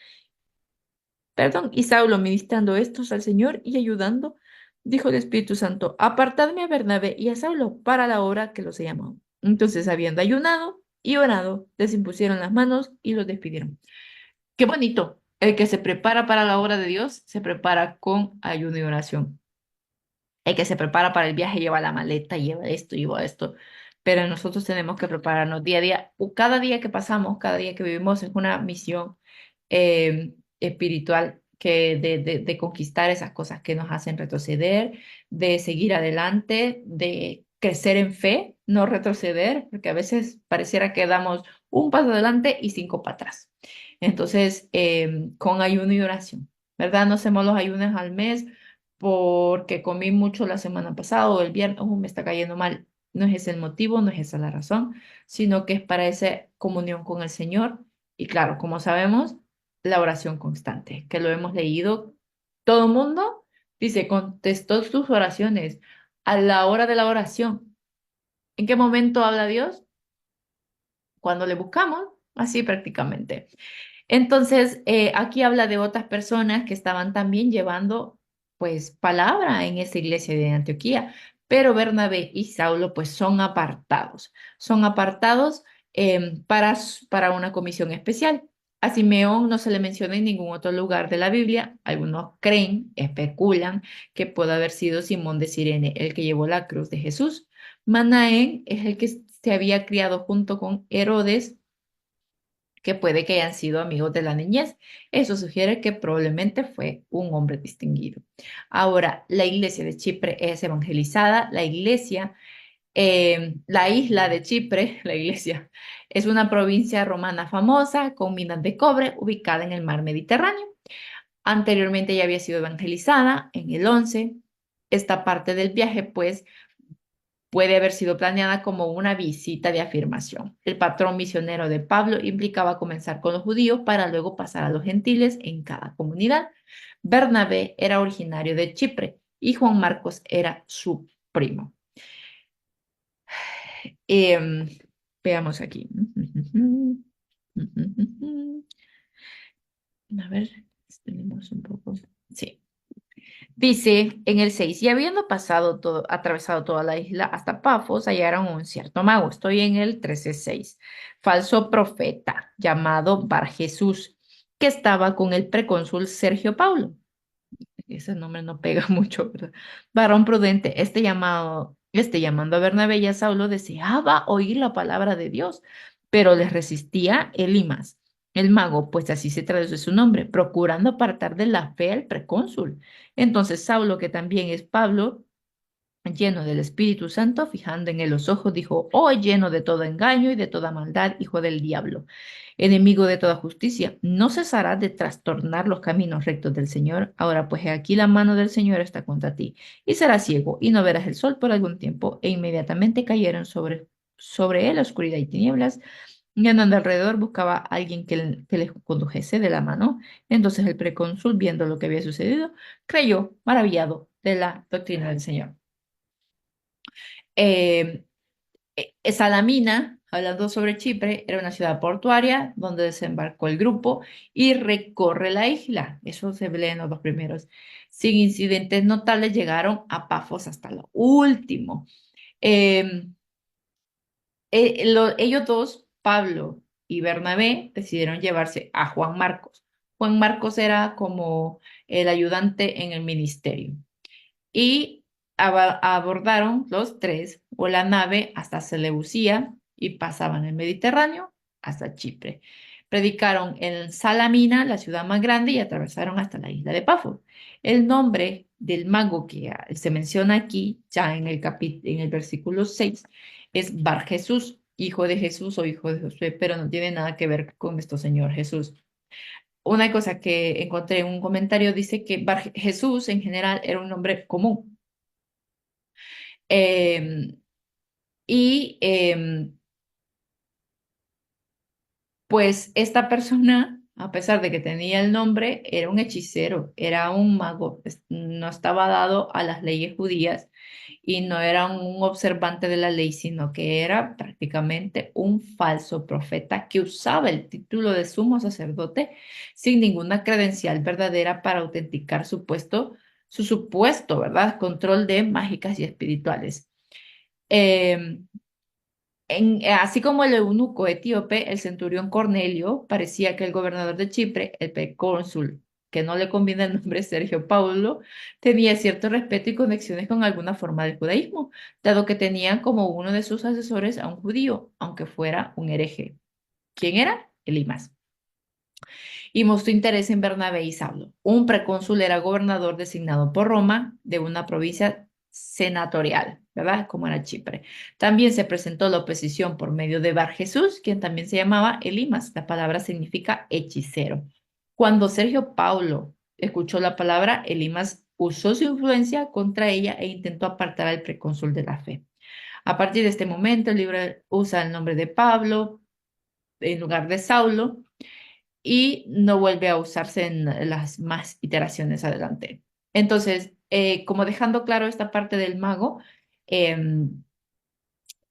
A: perdón, y Saulo ministrando estos al Señor y ayudando, dijo el Espíritu Santo, apartadme a Bernabé y a Saulo para la obra que los he llamado. Entonces, habiendo ayunado y orado, les impusieron las manos y los despidieron. Qué bonito. El que se prepara para la obra de Dios se prepara con ayuno y oración. El que se prepara para el viaje lleva la maleta, lleva esto. Pero nosotros tenemos que prepararnos día a día. Cada día que pasamos, cada día que vivimos es una misión espiritual de conquistar esas cosas que nos hacen retroceder, de seguir adelante, de crecer en fe, no retroceder, porque a veces pareciera que damos un paso adelante y cinco para atrás. Entonces, con ayuno y oración, ¿verdad? No hacemos los ayunos al mes porque comí mucho la semana pasada o el viernes, me está cayendo mal. No es ese el motivo, no es esa la razón, sino que es para esa comunión con el Señor. Y claro, como sabemos, la oración constante, que lo hemos leído. Todo el mundo dice, contestó sus oraciones a la hora de la oración. ¿En qué momento habla Dios? Cuando le buscamos, así prácticamente. Entonces, aquí habla de otras personas que estaban también llevando, pues, palabra en esa iglesia de Antioquía, pero Bernabé y Saulo, pues, son apartados para una comisión especial. A Simeón no se le menciona en ningún otro lugar de la Biblia. Algunos creen, especulan que puede haber sido Simón de Cirene el que llevó la cruz de Jesús. Manaén es el que se había criado junto con Herodes, que puede que hayan sido amigos de la niñez. Eso sugiere que probablemente fue un hombre distinguido. Ahora, la iglesia de Chipre es evangelizada. La isla de Chipre, la iglesia, es una provincia romana famosa con minas de cobre ubicada en el mar Mediterráneo. Anteriormente ya había sido evangelizada en el 11. Esta parte del viaje, pues, puede haber sido planeada como una visita de afirmación. El patrón misionero de Pablo implicaba comenzar con los judíos para luego pasar a los gentiles en cada comunidad. Bernabé era originario de Chipre y Juan Marcos era su primo. Em, Veamos aquí. A ver, tenemos un poco. Sí. Dice en el 6 y habiendo pasado todo, atravesado toda la isla hasta Pafos, hallaron un cierto mago. Estoy en el 13:6. Falso profeta llamado Bar Jesús, que estaba con el precónsul Sergio Paulo. Ese nombre no pega mucho, ¿verdad? Varón prudente, llamando a Bernabé y a Saulo, deseaba oír la palabra de Dios, pero les resistía Elimas, el mago, pues así se traduce su nombre, procurando apartar de la fe al precónsul. Entonces Saulo, que también es Pablo, lleno del Espíritu Santo, fijando en él los ojos, dijo, oh, lleno de todo engaño y de toda maldad, hijo del diablo, enemigo de toda justicia, ¿no cesarás de trastornar los caminos rectos del Señor? Ahora pues he aquí la mano del Señor está contra ti, y serás ciego, y no verás el sol por algún tiempo, e inmediatamente cayeron sobre él oscuridad y tinieblas, y andando alrededor buscaba a alguien que les condujese de la mano. Entonces el precónsul, viendo lo que había sucedido, creyó maravillado de la doctrina del Señor. Eh, Salamina, hablando sobre Chipre, era una ciudad portuaria donde desembarcó el grupo y recorre la isla. Eso se lee en los dos primeros. Sin incidentes notables llegaron a Pafos hasta lo último. Eh, Ellos dos, Pablo y Bernabé, decidieron llevarse a Juan Marcos. Juan Marcos era como el ayudante en el ministerio y abordaron los tres o la nave hasta Seleucía y pasaban el Mediterráneo hasta Chipre. Predicaron en Salamina, la ciudad más grande, y atravesaron hasta la isla de Pafos. El nombre del mago que se menciona aquí, ya en en el versículo 6, es Bar Jesús, hijo de Jesús o hijo de Josué, pero no tiene nada que ver con nuestro Señor Jesús. Una cosa que encontré en un comentario dice que Bar Jesús en general era un nombre común. Em, y pues esta persona, a pesar de que tenía el nombre, era un hechicero, era un mago, no estaba dado a las leyes judías y no era un observante de la ley, sino que era prácticamente un falso profeta que usaba el título de sumo sacerdote sin ninguna credencial verdadera para autenticar su supuesto, ¿verdad? Control de mágicas y espirituales. Em, Así como el eunuco etíope, el centurión Cornelio, parecía que el gobernador de Chipre, el precónsul, que no le conviene el nombre Sergio Paulo, tenía cierto respeto y conexiones con alguna forma del judaísmo, dado que tenía como uno de sus asesores a un judío, aunque fuera un hereje. ¿Quién era? Elimas. Y mostró interés en Bernabé y Saulo. Un precónsul era gobernador designado por Roma de una provincia senatorial, ¿verdad? Como era Chipre. También se presentó la oposición por medio de Bar Jesús, quien también se llamaba Elimas. La palabra significa hechicero. Cuando Sergio Paulo escuchó la palabra, Elimas usó su influencia contra ella e intentó apartar al precónsul de la fe. A partir de este momento, el libro usa el nombre de Pablo en lugar de Saulo y no vuelve a usarse en las más iteraciones adelante. Entonces, como dejando claro esta parte del mago,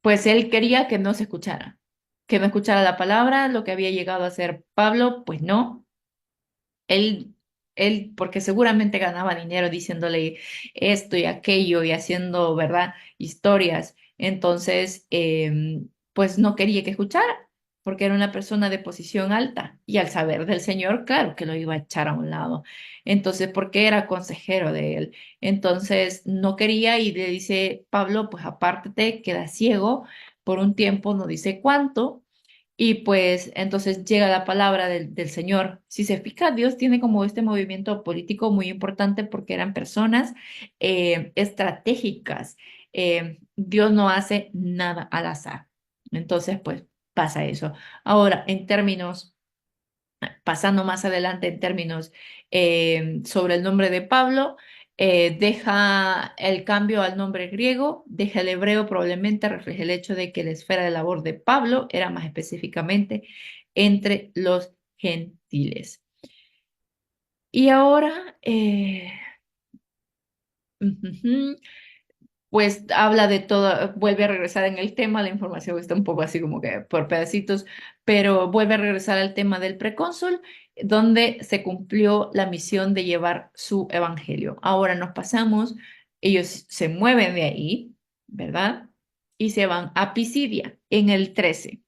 A: pues él quería que no escuchara la palabra, lo que había llegado a hacer Pablo, pues no. Él, porque seguramente ganaba dinero diciéndole esto y aquello y haciendo, ¿verdad? Historias. Entonces, pues no quería que escuchara, porque era una persona de posición alta y al saber del Señor, claro que lo iba a echar a un lado. Entonces, porque era consejero de él. Entonces, no quería y le dice, Pablo, pues apártate, queda ciego por un tiempo, no dice cuánto. Y pues entonces llega la palabra del Señor. Si se fija, Dios tiene como este movimiento político muy importante porque eran personas estratégicas. Dios no hace nada al azar. Entonces, pues pasa eso. Ahora, pasando más adelante en términos sobre el nombre de Pablo, Deja el cambio al nombre griego, deja el hebreo, probablemente refleja el hecho de que la esfera de labor de Pablo era más específicamente entre los gentiles. Y ahora, ujujú, pues habla de todo, vuelve a regresar en el tema, la información está un poco así como que por pedacitos, pero vuelve a regresar al tema del precónsul, donde se cumplió la misión de llevar su evangelio. Ahora nos pasamos, ellos se mueven de ahí, ¿verdad? Y se van a Pisidia en el 13.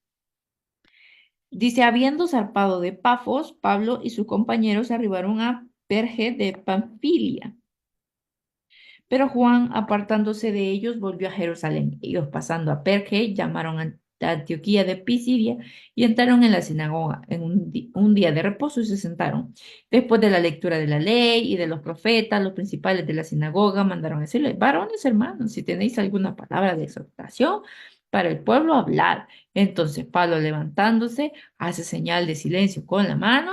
A: Dice, habiendo zarpado de Pafos, Pablo y sus compañeros arribaron a Perge de Panfilia. Pero Juan, apartándose de ellos, volvió a Jerusalén. Ellos pasando a Perge, llamaron a Antioquía de Pisidia y entraron en la sinagoga en un día de reposo y se sentaron. Después de la lectura de la ley y de los profetas, los principales de la sinagoga mandaron a decirle, varones hermanos, si tenéis alguna palabra de exhortación para el pueblo, hablad. Entonces Pablo, levantándose, hace señal de silencio con la mano.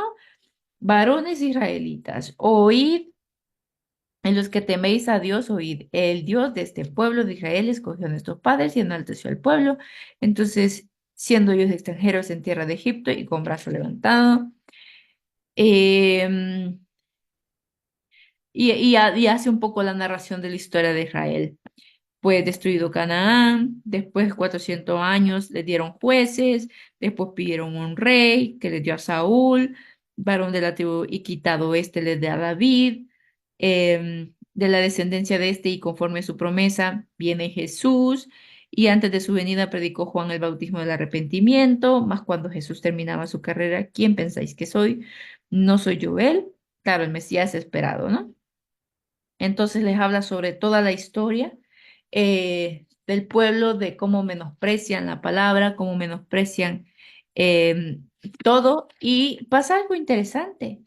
A: Varones israelitas, oíd en los que teméis a Dios, oíd. El Dios de este pueblo de Israel escogió a nuestros padres y enalteció al pueblo. Entonces, siendo ellos extranjeros en tierra de Egipto y con brazo levantado, em, y hace un poco la narración de la historia de Israel. Fue destruido Canaán, después de 400 años le dieron jueces, después pidieron un rey que le dio a Saúl, varón de la tribu, y quitado este le dio a David, de la descendencia de este y conforme a su promesa viene Jesús, y antes de su venida predicó Juan el bautismo del arrepentimiento, mas cuando Jesús terminaba su carrera, ¿quién pensáis que soy? ¿No soy yo él? Claro, el Mesías esperado, ¿no? Entonces les habla sobre toda la historia del pueblo, de cómo menosprecian la palabra, cómo menosprecian eh, todo. Y pasa algo interesante,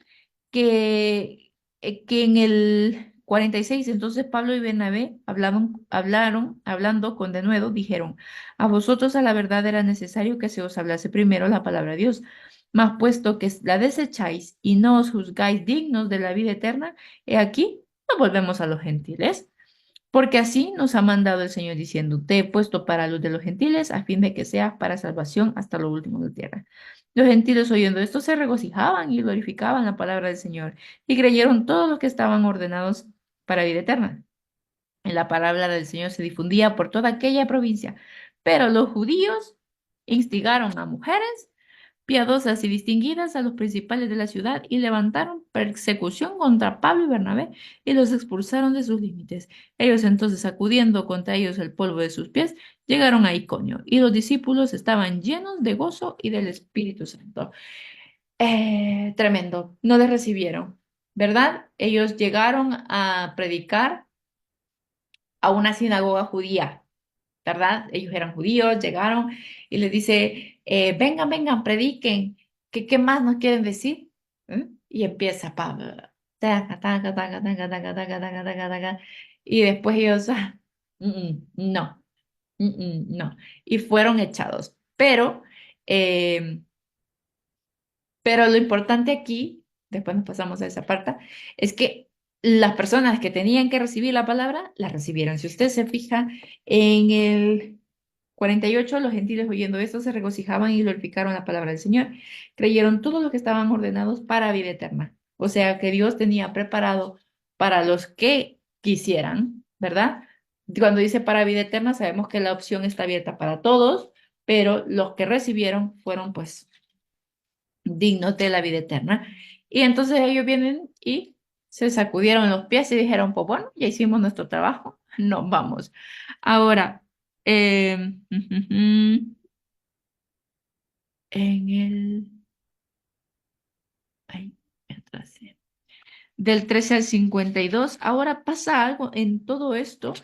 A: que en el 46 entonces Pablo y Bernabé hablando con denuedo, dijeron, a vosotros a la verdad era necesario que se os hablase primero la palabra de Dios. Mas puesto que la desecháis y no os juzgáis dignos de la vida eterna, he aquí no volvemos a los gentiles, porque así nos ha mandado el Señor diciendo, te he puesto para luz de los gentiles, a fin de que seas para salvación hasta lo último de la tierra. Los gentiles oyendo esto se regocijaban y glorificaban la palabra del Señor, y creyeron todos los que estaban ordenados para vida eterna. Y la palabra del Señor se difundía por toda aquella provincia, pero los judíos instigaron a mujeres piadosas y distinguidas a los principales de la ciudad y levantaron persecución contra Pablo y Bernabé y los expulsaron de sus límites. Ellos entonces, sacudiendo contra ellos el polvo de sus pies, llegaron a Iconio y los discípulos estaban llenos de gozo y del Espíritu Santo. Tremendo, no les recibieron, ¿verdad? Ellos llegaron a predicar a una sinagoga judía, ¿verdad? Ellos eran judíos, llegaron y les dice, vengan, vengan, prediquen, ¿qué más nos quieren decir? Y empieza Pablo, taca, taca, taca, taca, taca, taca, taca, taca, taca, y después ellos, no, no, y fueron echados. Eh, pero lo importante aquí, después nos pasamos a esa parte, es que las personas que tenían que recibir la palabra, la recibieron. Si usted se fija en el 48, los gentiles oyendo esto se regocijaban y glorificaron la palabra del Señor. Creyeron todos los que estaban ordenados para vida eterna. O sea que Dios tenía preparado para los que quisieran, ¿verdad? Cuando dice para vida eterna, sabemos que la opción está abierta para todos, pero los que recibieron fueron pues dignos de la vida eterna. Y entonces ellos vienen y se sacudieron los pies y dijeron, pues bueno, ya hicimos nuestro trabajo, nos vamos. Ahora, en el... ay, me atrasé. Del 13 al 52 ahora pasa algo en todo esto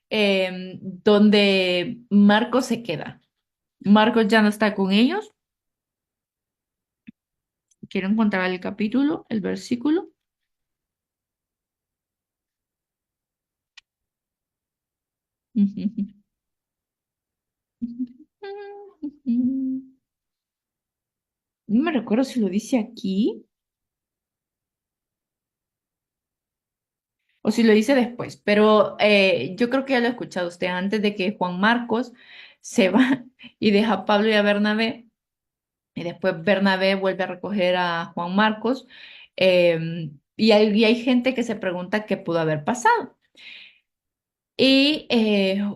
A: donde Marcos se queda. Marcos ya no está con ellos. Quiero encontrar el capítulo, el versículo. No me recuerdo si lo dice aquí. o si lo dice después, pero yo creo que ya lo ha escuchado usted antes de que Juan Marcos se va y deja a Pablo y a Bernabé, y después Bernabé vuelve a recoger a Juan Marcos, y hay gente que se pregunta qué pudo haber pasado. Y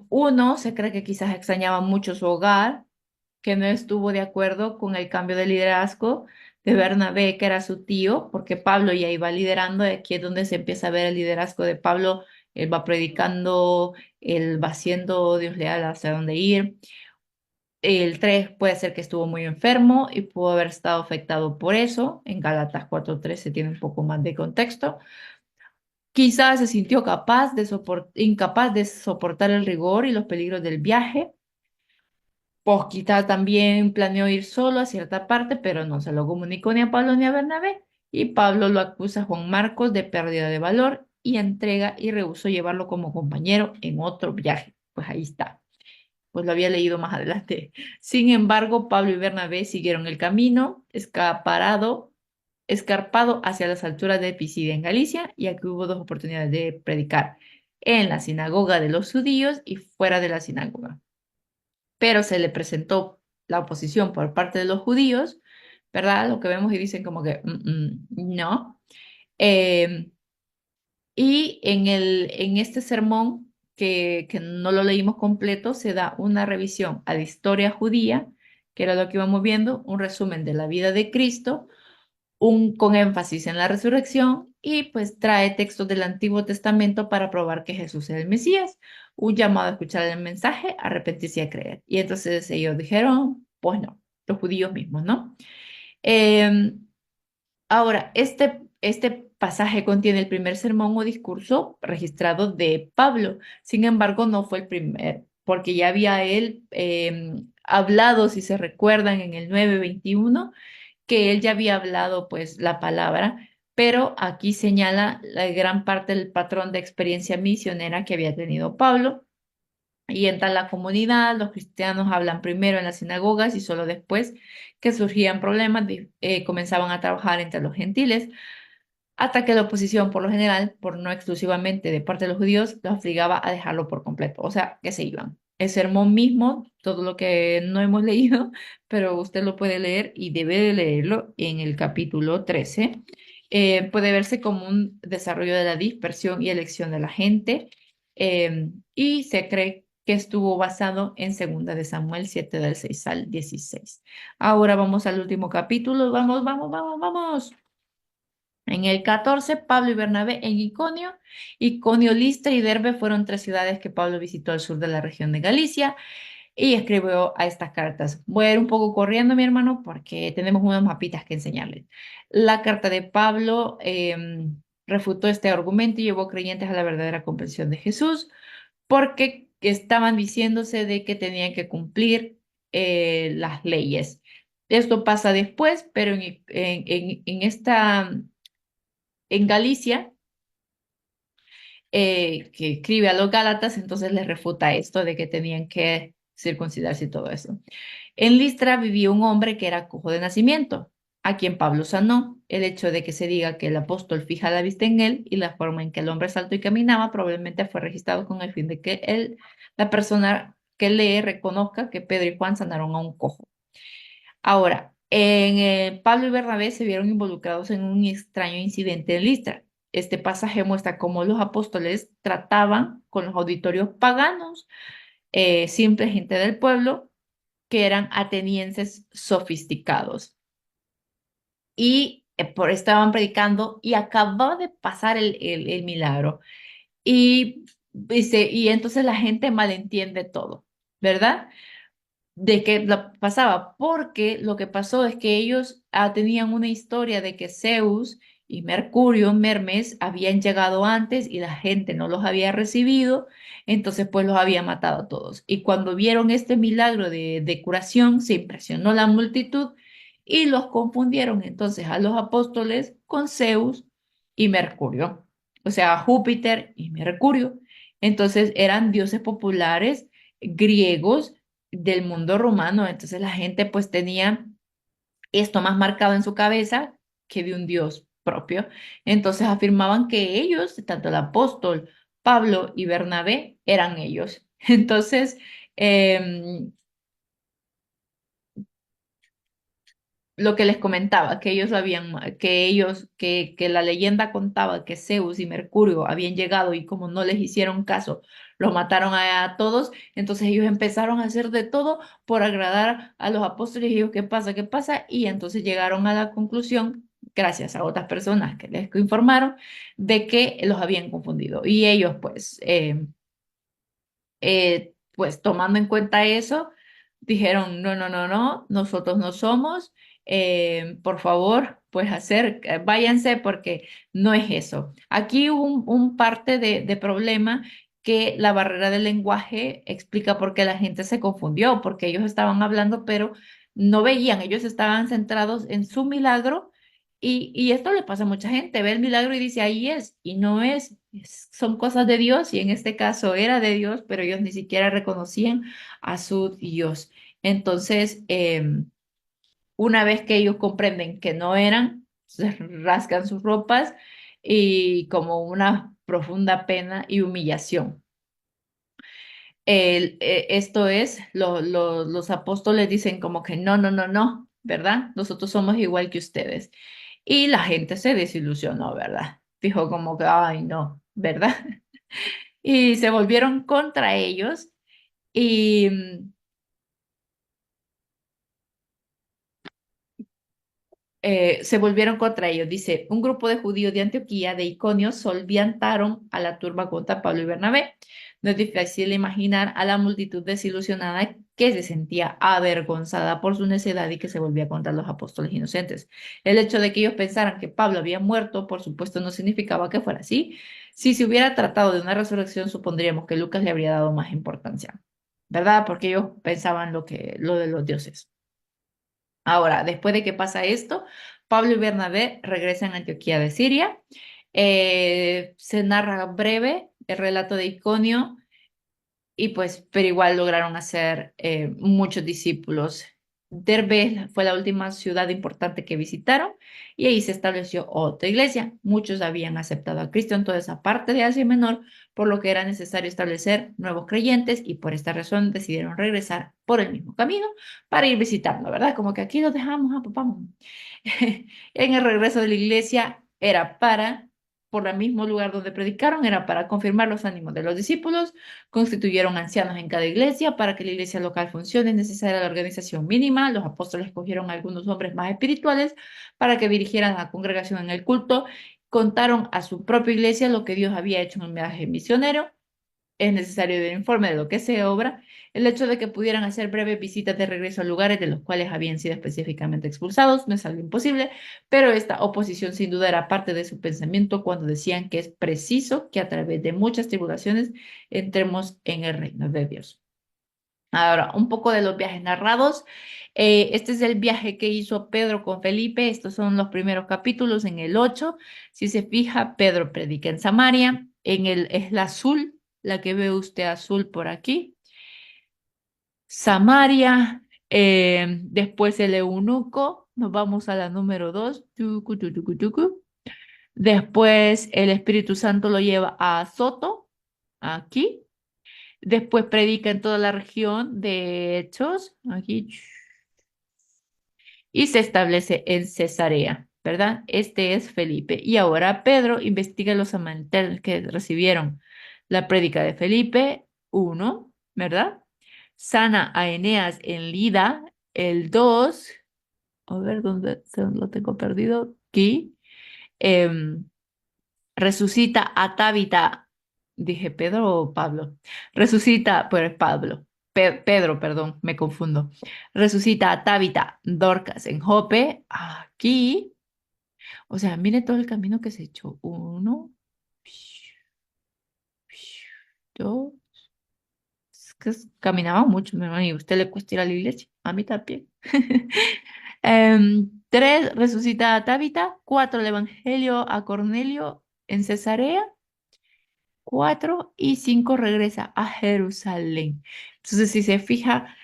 A: uno se cree que quizás extrañaba mucho su hogar, que no estuvo de acuerdo con el cambio de liderazgo de Bernabé, que era su tío, porque Pablo ya iba liderando, y aquí es donde se empieza a ver el liderazgo de Pablo. Él va predicando, él va siendo Dios leal hacia dónde ir. El 3 puede ser que estuvo muy enfermo y pudo haber estado afectado por eso. En Gálatas 4:13 tiene un poco más de contexto. Quizás se sintió incapaz de soportar el rigor y los peligros del viaje. Pues quizás también planeó ir solo a cierta parte, pero no se lo comunicó ni a Pablo ni a Bernabé. Y Pablo lo acusa a Juan Marcos de pérdida de valor y entrega y rehusó llevarlo como compañero en otro viaje. Pues ahí está. Pues lo había leído más adelante. Sin embargo, Pablo y Bernabé siguieron el camino escarpado hacia las alturas de Pisidia en Galicia, y aquí hubo dos oportunidades de predicar: en la sinagoga de los judíos y fuera de la sinagoga. Pero se le presentó la oposición por parte de los judíos, ¿verdad? Lo que vemos y dicen como que no. Eh, y en este sermón, que no lo leímos completo, se da una revisión a la historia judía, que era lo que íbamos viendo, un resumen de la vida de Cristo, con énfasis en la resurrección, y pues trae textos del Antiguo Testamento para probar que Jesús es el Mesías, un llamado a escuchar el mensaje, arrepentirse y a creer. Y entonces ellos dijeron, pues no, los judíos mismos, ¿no? Em, Ahora, este pasaje contiene el primer sermón o discurso registrado de Pablo. Sin embargo, no fue el primer, porque ya había él hablado, si se recuerdan, en el 9:21, que él ya había hablado pues la palabra, pero aquí señala la gran parte del patrón de experiencia misionera que había tenido Pablo. Y entra la comunidad, los cristianos hablan primero en las sinagogas y solo después que surgían problemas comenzaban a trabajar entre los gentiles, hasta que la oposición, por lo general, por no exclusivamente de parte de los judíos, los obligaba a dejarlo por completo, o sea, que se iban. El sermón mismo, todo lo que no hemos leído, pero usted lo puede leer y debe de leerlo en el capítulo 13. Puede verse como un desarrollo de la dispersión y elección de la gente, y se cree que estuvo basado en 2 de Samuel 7 del 6 al 16. Ahora vamos al último capítulo. Vamos, vamos, vamos, vamos. En el 14, Pablo y Bernabé en Iconio. Iconio, Listra y Derbe fueron tres ciudades que Pablo visitó al sur de la región de Galicia y escribió a estas cartas. Voy a ir un poco corriendo, mi hermano, porque tenemos unos mapitas que enseñarles. La carta de Pablo refutó este argumento y llevó creyentes a la verdadera comprensión de Jesús, porque estaban diciéndose de que tenían que cumplir las leyes. Esto pasa después, pero en Galicia, que escribe a los Gálatas, entonces les refuta esto de que tenían que circuncidarse y todo eso. En Listra vivía un hombre que era cojo de nacimiento, a quien Pablo sanó. El hecho de que se diga que el apóstol fija la vista en él y la forma en que el hombre saltó y caminaba probablemente fue registrado con el fin de que la persona que lee reconozca que Pedro y Juan sanaron a un cojo. Ahora, Pablo y Bernabé se vieron involucrados en un extraño incidente en Listra. Este pasaje muestra cómo los apóstoles trataban con los auditorios paganos, simple gente del pueblo, que eran atenienses sofisticados. Y estaban predicando y acababa de pasar el milagro. Y, y entonces la gente malentiende todo, ¿verdad? De qué pasaba, porque lo que pasó es que ellos tenían una historia de que Zeus y Mercurio, Mermes, habían llegado antes y la gente no los había recibido, entonces pues los había matado a todos. Y cuando vieron este milagro de curación, se impresionó la multitud y los confundieron entonces a los apóstoles con Zeus y Mercurio, o sea, Júpiter y Mercurio. Entonces eran dioses populares griegos del mundo romano. Entonces la gente pues tenía esto más marcado en su cabeza que de un dios. propio. Entonces afirmaban que ellos, tanto el apóstol Pablo y Bernabé, eran ellos. Entonces, em, lo que les comentaba, que ellos habían, que la leyenda contaba que Zeus y Mercurio habían llegado y como no les hicieron caso, los mataron a todos, entonces ellos empezaron a hacer de todo por agradar a los apóstoles y ellos, ¿qué pasa? ¿Qué pasa? Y entonces llegaron a la conclusión, gracias a otras personas que les informaron, de que los habían confundido. Y ellos, pues tomando en cuenta eso, dijeron, no, no, no, no, nosotros no somos, por favor, pues váyanse porque no es eso. Aquí hubo un parte de problema que la barrera del lenguaje explica por qué la gente se confundió, porque ellos estaban hablando, pero no veían, ellos estaban centrados en su milagro. Y esto le pasa a mucha gente, ve el milagro y dice, ahí es, y no es, son cosas de Dios, y en este caso era de Dios, pero ellos ni siquiera reconocían a su Dios. Entonces, una vez que ellos comprenden que no eran, se rasgan sus ropas y como una profunda pena y humillación. Esto es, los apóstoles dicen como que no, no, no, no, ¿verdad? Nosotros somos igual que ustedes. Y la gente se desilusionó, ¿verdad? Dijo como que, ay, no, ¿verdad? Y se volvieron contra ellos y se volvieron contra ellos. Dice, un grupo de judíos de Antioquía, de Iconio, solviantaron a la turba contra Pablo y Bernabé. No es difícil imaginar a la multitud desilusionada que se sentía avergonzada por su necedad y que se volvía contra los apóstoles inocentes. El hecho de que ellos pensaran que Pablo había muerto, por supuesto, no significaba que fuera así. Si se hubiera tratado de una resurrección, supondríamos que Lucas le habría dado más importancia, ¿verdad? Porque ellos pensaban lo de los dioses. Ahora, después de que pasa esto, Pablo y Bernabé regresan a Antioquía de Siria. Se narra breve el relato de Iconio y pues, pero igual lograron hacer muchos discípulos. Derbe fue la última ciudad importante que visitaron y ahí se estableció otra iglesia. Muchos habían aceptado a Cristo en toda esa parte de Asia Menor, por lo que era necesario establecer nuevos creyentes y por esta razón decidieron regresar por el mismo camino para ir visitando, ¿verdad? Como que aquí los dejamos, ah, pues vamos. En el regreso de la iglesia era por el mismo lugar donde predicaron, era para confirmar los ánimos de los discípulos. Constituyeron ancianos en cada iglesia. Para que la iglesia local funcione es necesaria la organización mínima. Los apóstoles escogieron a algunos hombres más espirituales para que dirigieran la congregación en el culto. Contaron a su propia iglesia lo que Dios había hecho en el viaje misionero. Es necesario el informe de lo que se obra. El hecho de que pudieran hacer breves visitas de regreso a lugares de los cuales habían sido específicamente expulsados no es algo imposible, pero esta oposición sin duda era parte de su pensamiento cuando decían que es preciso que a través de muchas tribulaciones entremos en el reino de Dios. Ahora, un poco de los viajes narrados. Este es el viaje que hizo Pedro con Felipe. Estos son los primeros capítulos en el 8. Si se fija, Pedro predica en Samaria. Es la azul, la que ve usted azul por aquí. Samaria. Después el eunuco. Nos vamos a la número 2. Tucu, tucu, tucu, tucu. Después el Espíritu Santo lo lleva a Soto, aquí. Después predica en toda la región de Hechos, aquí, y se establece en Cesarea, ¿verdad? Este es Felipe. Y ahora Pedro investiga los samaritanos que recibieron la prédica de Felipe, uno, ¿verdad? Sana a Eneas en Lida, el 2, a ver dónde lo tengo perdido, aquí. Em, Resucita a Tabita, dije Pedro o Pablo, resucita, pues Pablo, Pedro, perdón, me confundo. Resucita a Tabita, Dorcas en Jope, aquí, o sea, mire todo el camino que se echó. Uno, dos, es que caminaba mucho, mi hermano, y a usted le cuesta ir a la iglesia, a mí también. Tres, resucita a Tabita. Cuatro, el Evangelio a Cornelio en Cesarea. Cuatro y cinco regresa a Jerusalén. Entonces, si se fija,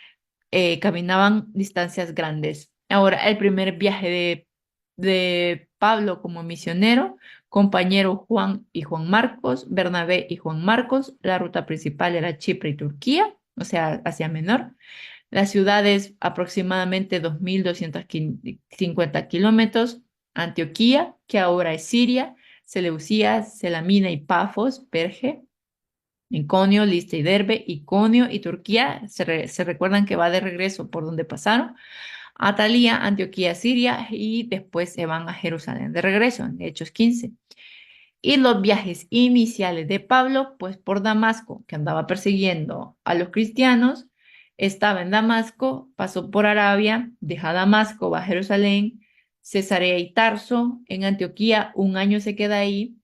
A: caminaban distancias grandes. Ahora, el primer viaje Pablo como misionero, compañero Juan y Juan Marcos, Bernabé y Juan Marcos. La ruta principal era Chipre y Turquía, o sea, Asia Menor. La ciudad es aproximadamente 2.250 kilómetros. Antioquía, que ahora es Siria, Seleucía, Selamina y Pafos, Perge, Iconio, Listra y Derbe, Iconio y Turquía. Se recuerdan que va de regreso por donde pasaron. Atalía, Antioquía, Siria y después se van a Jerusalén de regreso, en Hechos 15. Y los viajes iniciales de Pablo, pues por Damasco, que andaba persiguiendo a los cristianos, estaba en Damasco, pasó por Arabia, deja Damasco, va a Jerusalén, Cesarea y Tarso, en Antioquía, un año se queda ahí,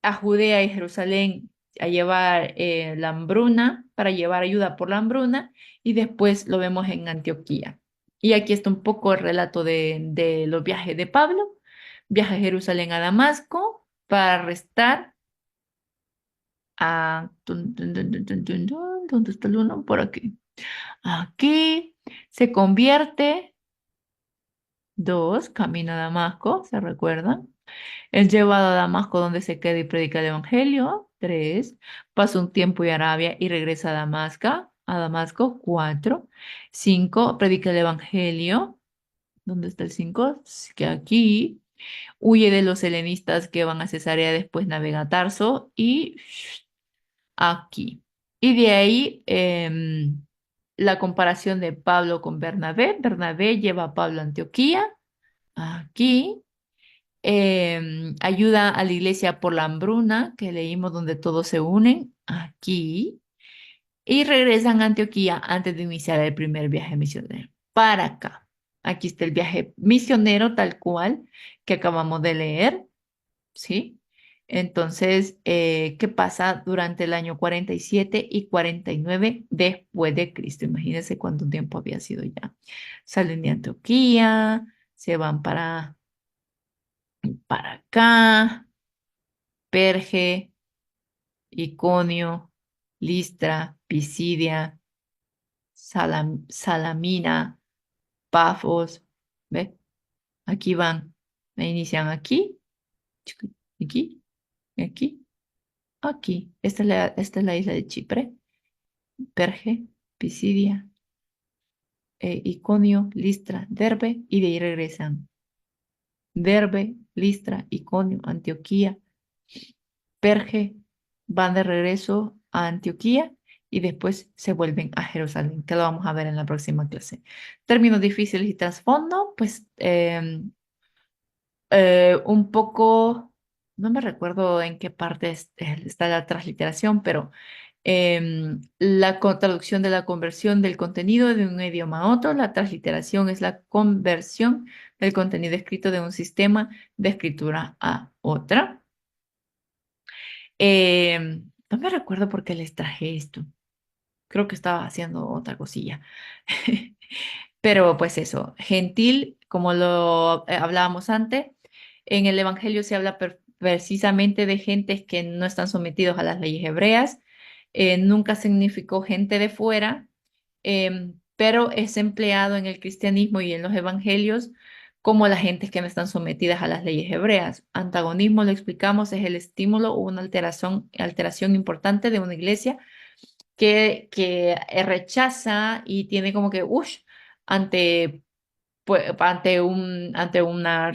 A: a Judea y Jerusalén a llevar la hambruna, para llevar ayuda por la hambruna, y después lo vemos en Antioquía. Y aquí está un poco el relato de los viajes de Pablo. Viaja a Jerusalén a Damasco para arrestar a... ¿Dónde está el uno? Por aquí. Aquí se convierte. Dos, camina a Damasco, ¿se recuerdan? Es llevado a Damasco donde se queda y predica el Evangelio. Tres, pasa un tiempo en Arabia y regresa a Damasco. A Damasco. Cuatro, cinco, predica el Evangelio. ¿Dónde está el cinco? Que aquí. Huye de los helenistas que van a Cesarea, después navega a Tarso y aquí. Y de ahí la comparación de Pablo con Bernabé. Bernabé lleva a Pablo a Antioquía. Aquí. Ayuda a la iglesia por la hambruna, que leímos donde todos se unen, aquí, y regresan a Antioquía antes de iniciar el primer viaje misionero. Para acá. Aquí está el viaje misionero tal cual que acabamos de leer, ¿sí? Entonces, ¿qué pasa durante el año 47 y 49 después de Cristo? Imagínense cuánto tiempo había sido ya. Salen de Antioquía, se van para acá, Perge, Iconio, Listra, Pisidia, Salamina, Pafos. ¿Ve? Aquí van. Me inician aquí, aquí, aquí, aquí. Esta es la isla de Chipre. Perge, Pisidia, Iconio, Listra, Derbe, y de ahí regresan. Derbe, Listra, Iconio, Antioquía, Perge, van de regreso a Antioquía y después se vuelven a Jerusalén, que lo vamos a ver en la próxima clase. Términos difíciles y trasfondo, pues un poco, no me recuerdo en qué parte está la transliteración, pero la traducción de la conversión del contenido de un idioma a otro, la transliteración es la conversión del contenido escrito de un sistema de escritura a otra. No me recuerdo por qué les traje esto. Creo que estaba haciendo otra cosilla. Pero pues eso, gentil, como lo hablábamos antes, en el Evangelio se habla precisamente de gentes que no están sometidos a las leyes hebreas. Nunca significó gente de fuera, pero es empleado en el cristianismo y en los evangelios como las gentes que no están sometidas a las leyes hebreas. Antagonismo, lo explicamos, es el estímulo o una alteración importante de una iglesia que rechaza y tiene como que, uff, ante, ante una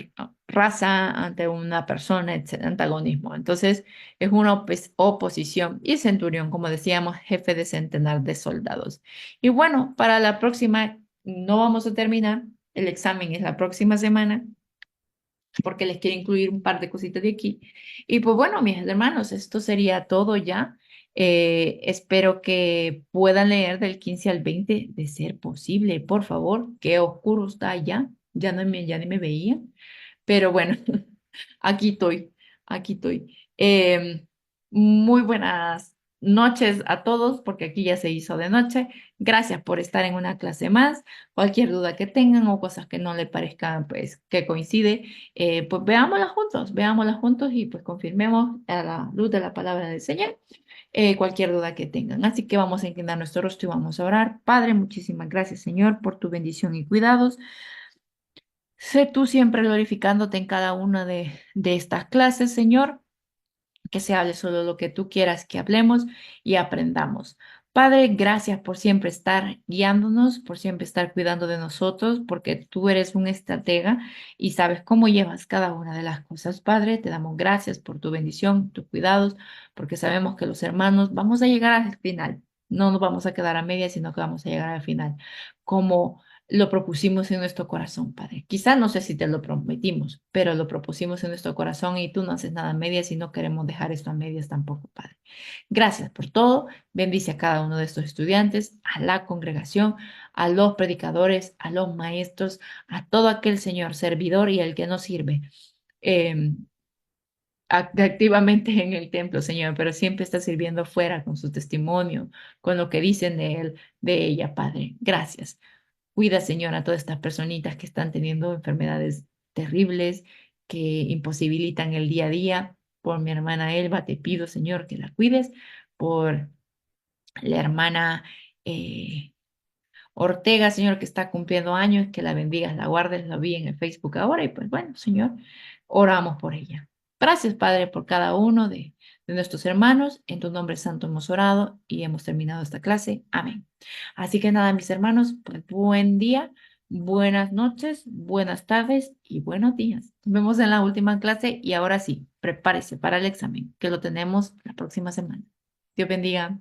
A: raza, ante una persona, etc., antagonismo. Entonces, es una oposición. Y centurión, como decíamos, jefe de centenar de soldados. Y bueno, para la próxima, no vamos a terminar. El examen es la próxima semana porque les quiero incluir un par de cositas de aquí. Y pues bueno, mis hermanos, esto sería todo ya. Espero que puedan leer del 15 al 20 de ser posible, por favor. Qué oscuro está ya, ya ni me veía. Pero bueno, aquí estoy, aquí estoy. Muy buenas noches a todos, porque aquí ya se hizo de noche. Gracias por estar en una clase más. Cualquier duda que tengan o cosas que no le parezcan, pues, que coincide, pues veámoslas juntos y pues confirmemos a la luz de la palabra del Señor cualquier duda que tengan. Así que vamos a inclinar nuestro rostro y vamos a orar. Padre, muchísimas gracias, Señor, por tu bendición y cuidados. Sé tú siempre glorificándote en cada una de estas clases, Señor, que se hable solo lo que tú quieras que hablemos y aprendamos. Padre, gracias por siempre estar guiándonos, por siempre estar cuidando de nosotros, porque tú eres un estratega y sabes cómo llevas cada una de las cosas. Padre, te damos gracias por tu bendición, tus cuidados, porque sabemos que los hermanos vamos a llegar al final. No nos vamos a quedar a medias, sino que vamos a llegar al final, como lo propusimos en nuestro corazón, Padre. Quizá no sé si te lo prometimos, pero lo propusimos en nuestro corazón y tú no haces nada a medias y no queremos dejar esto a medias tampoco, Padre. Gracias por todo. Bendice a cada uno de estos estudiantes, a la congregación, a los predicadores, a los maestros, a todo aquel Señor servidor y el que no sirve. eh, Activamente en el templo, Señor, pero siempre está sirviendo fuera con su testimonio, con lo que dicen de él, de ella, Padre. Gracias. Cuida, Señor, a todas estas personitas que están teniendo enfermedades terribles, que imposibilitan el día a día. Por mi hermana Elba, te pido, Señor, que la cuides. Por la hermana Ortega, Señor, que está cumpliendo años, que la bendigas, la guardes, la vi en el Facebook ahora y pues bueno, Señor, oramos por ella. Gracias, Padre, por cada uno de nuestros hermanos. En tu nombre santo hemos orado y hemos terminado esta clase. Amén. Así que nada, mis hermanos, pues buen día, buenas noches, buenas tardes y buenos días. Nos vemos en la última clase y ahora sí, prepárese para el examen, que lo tenemos la próxima semana. Dios bendiga.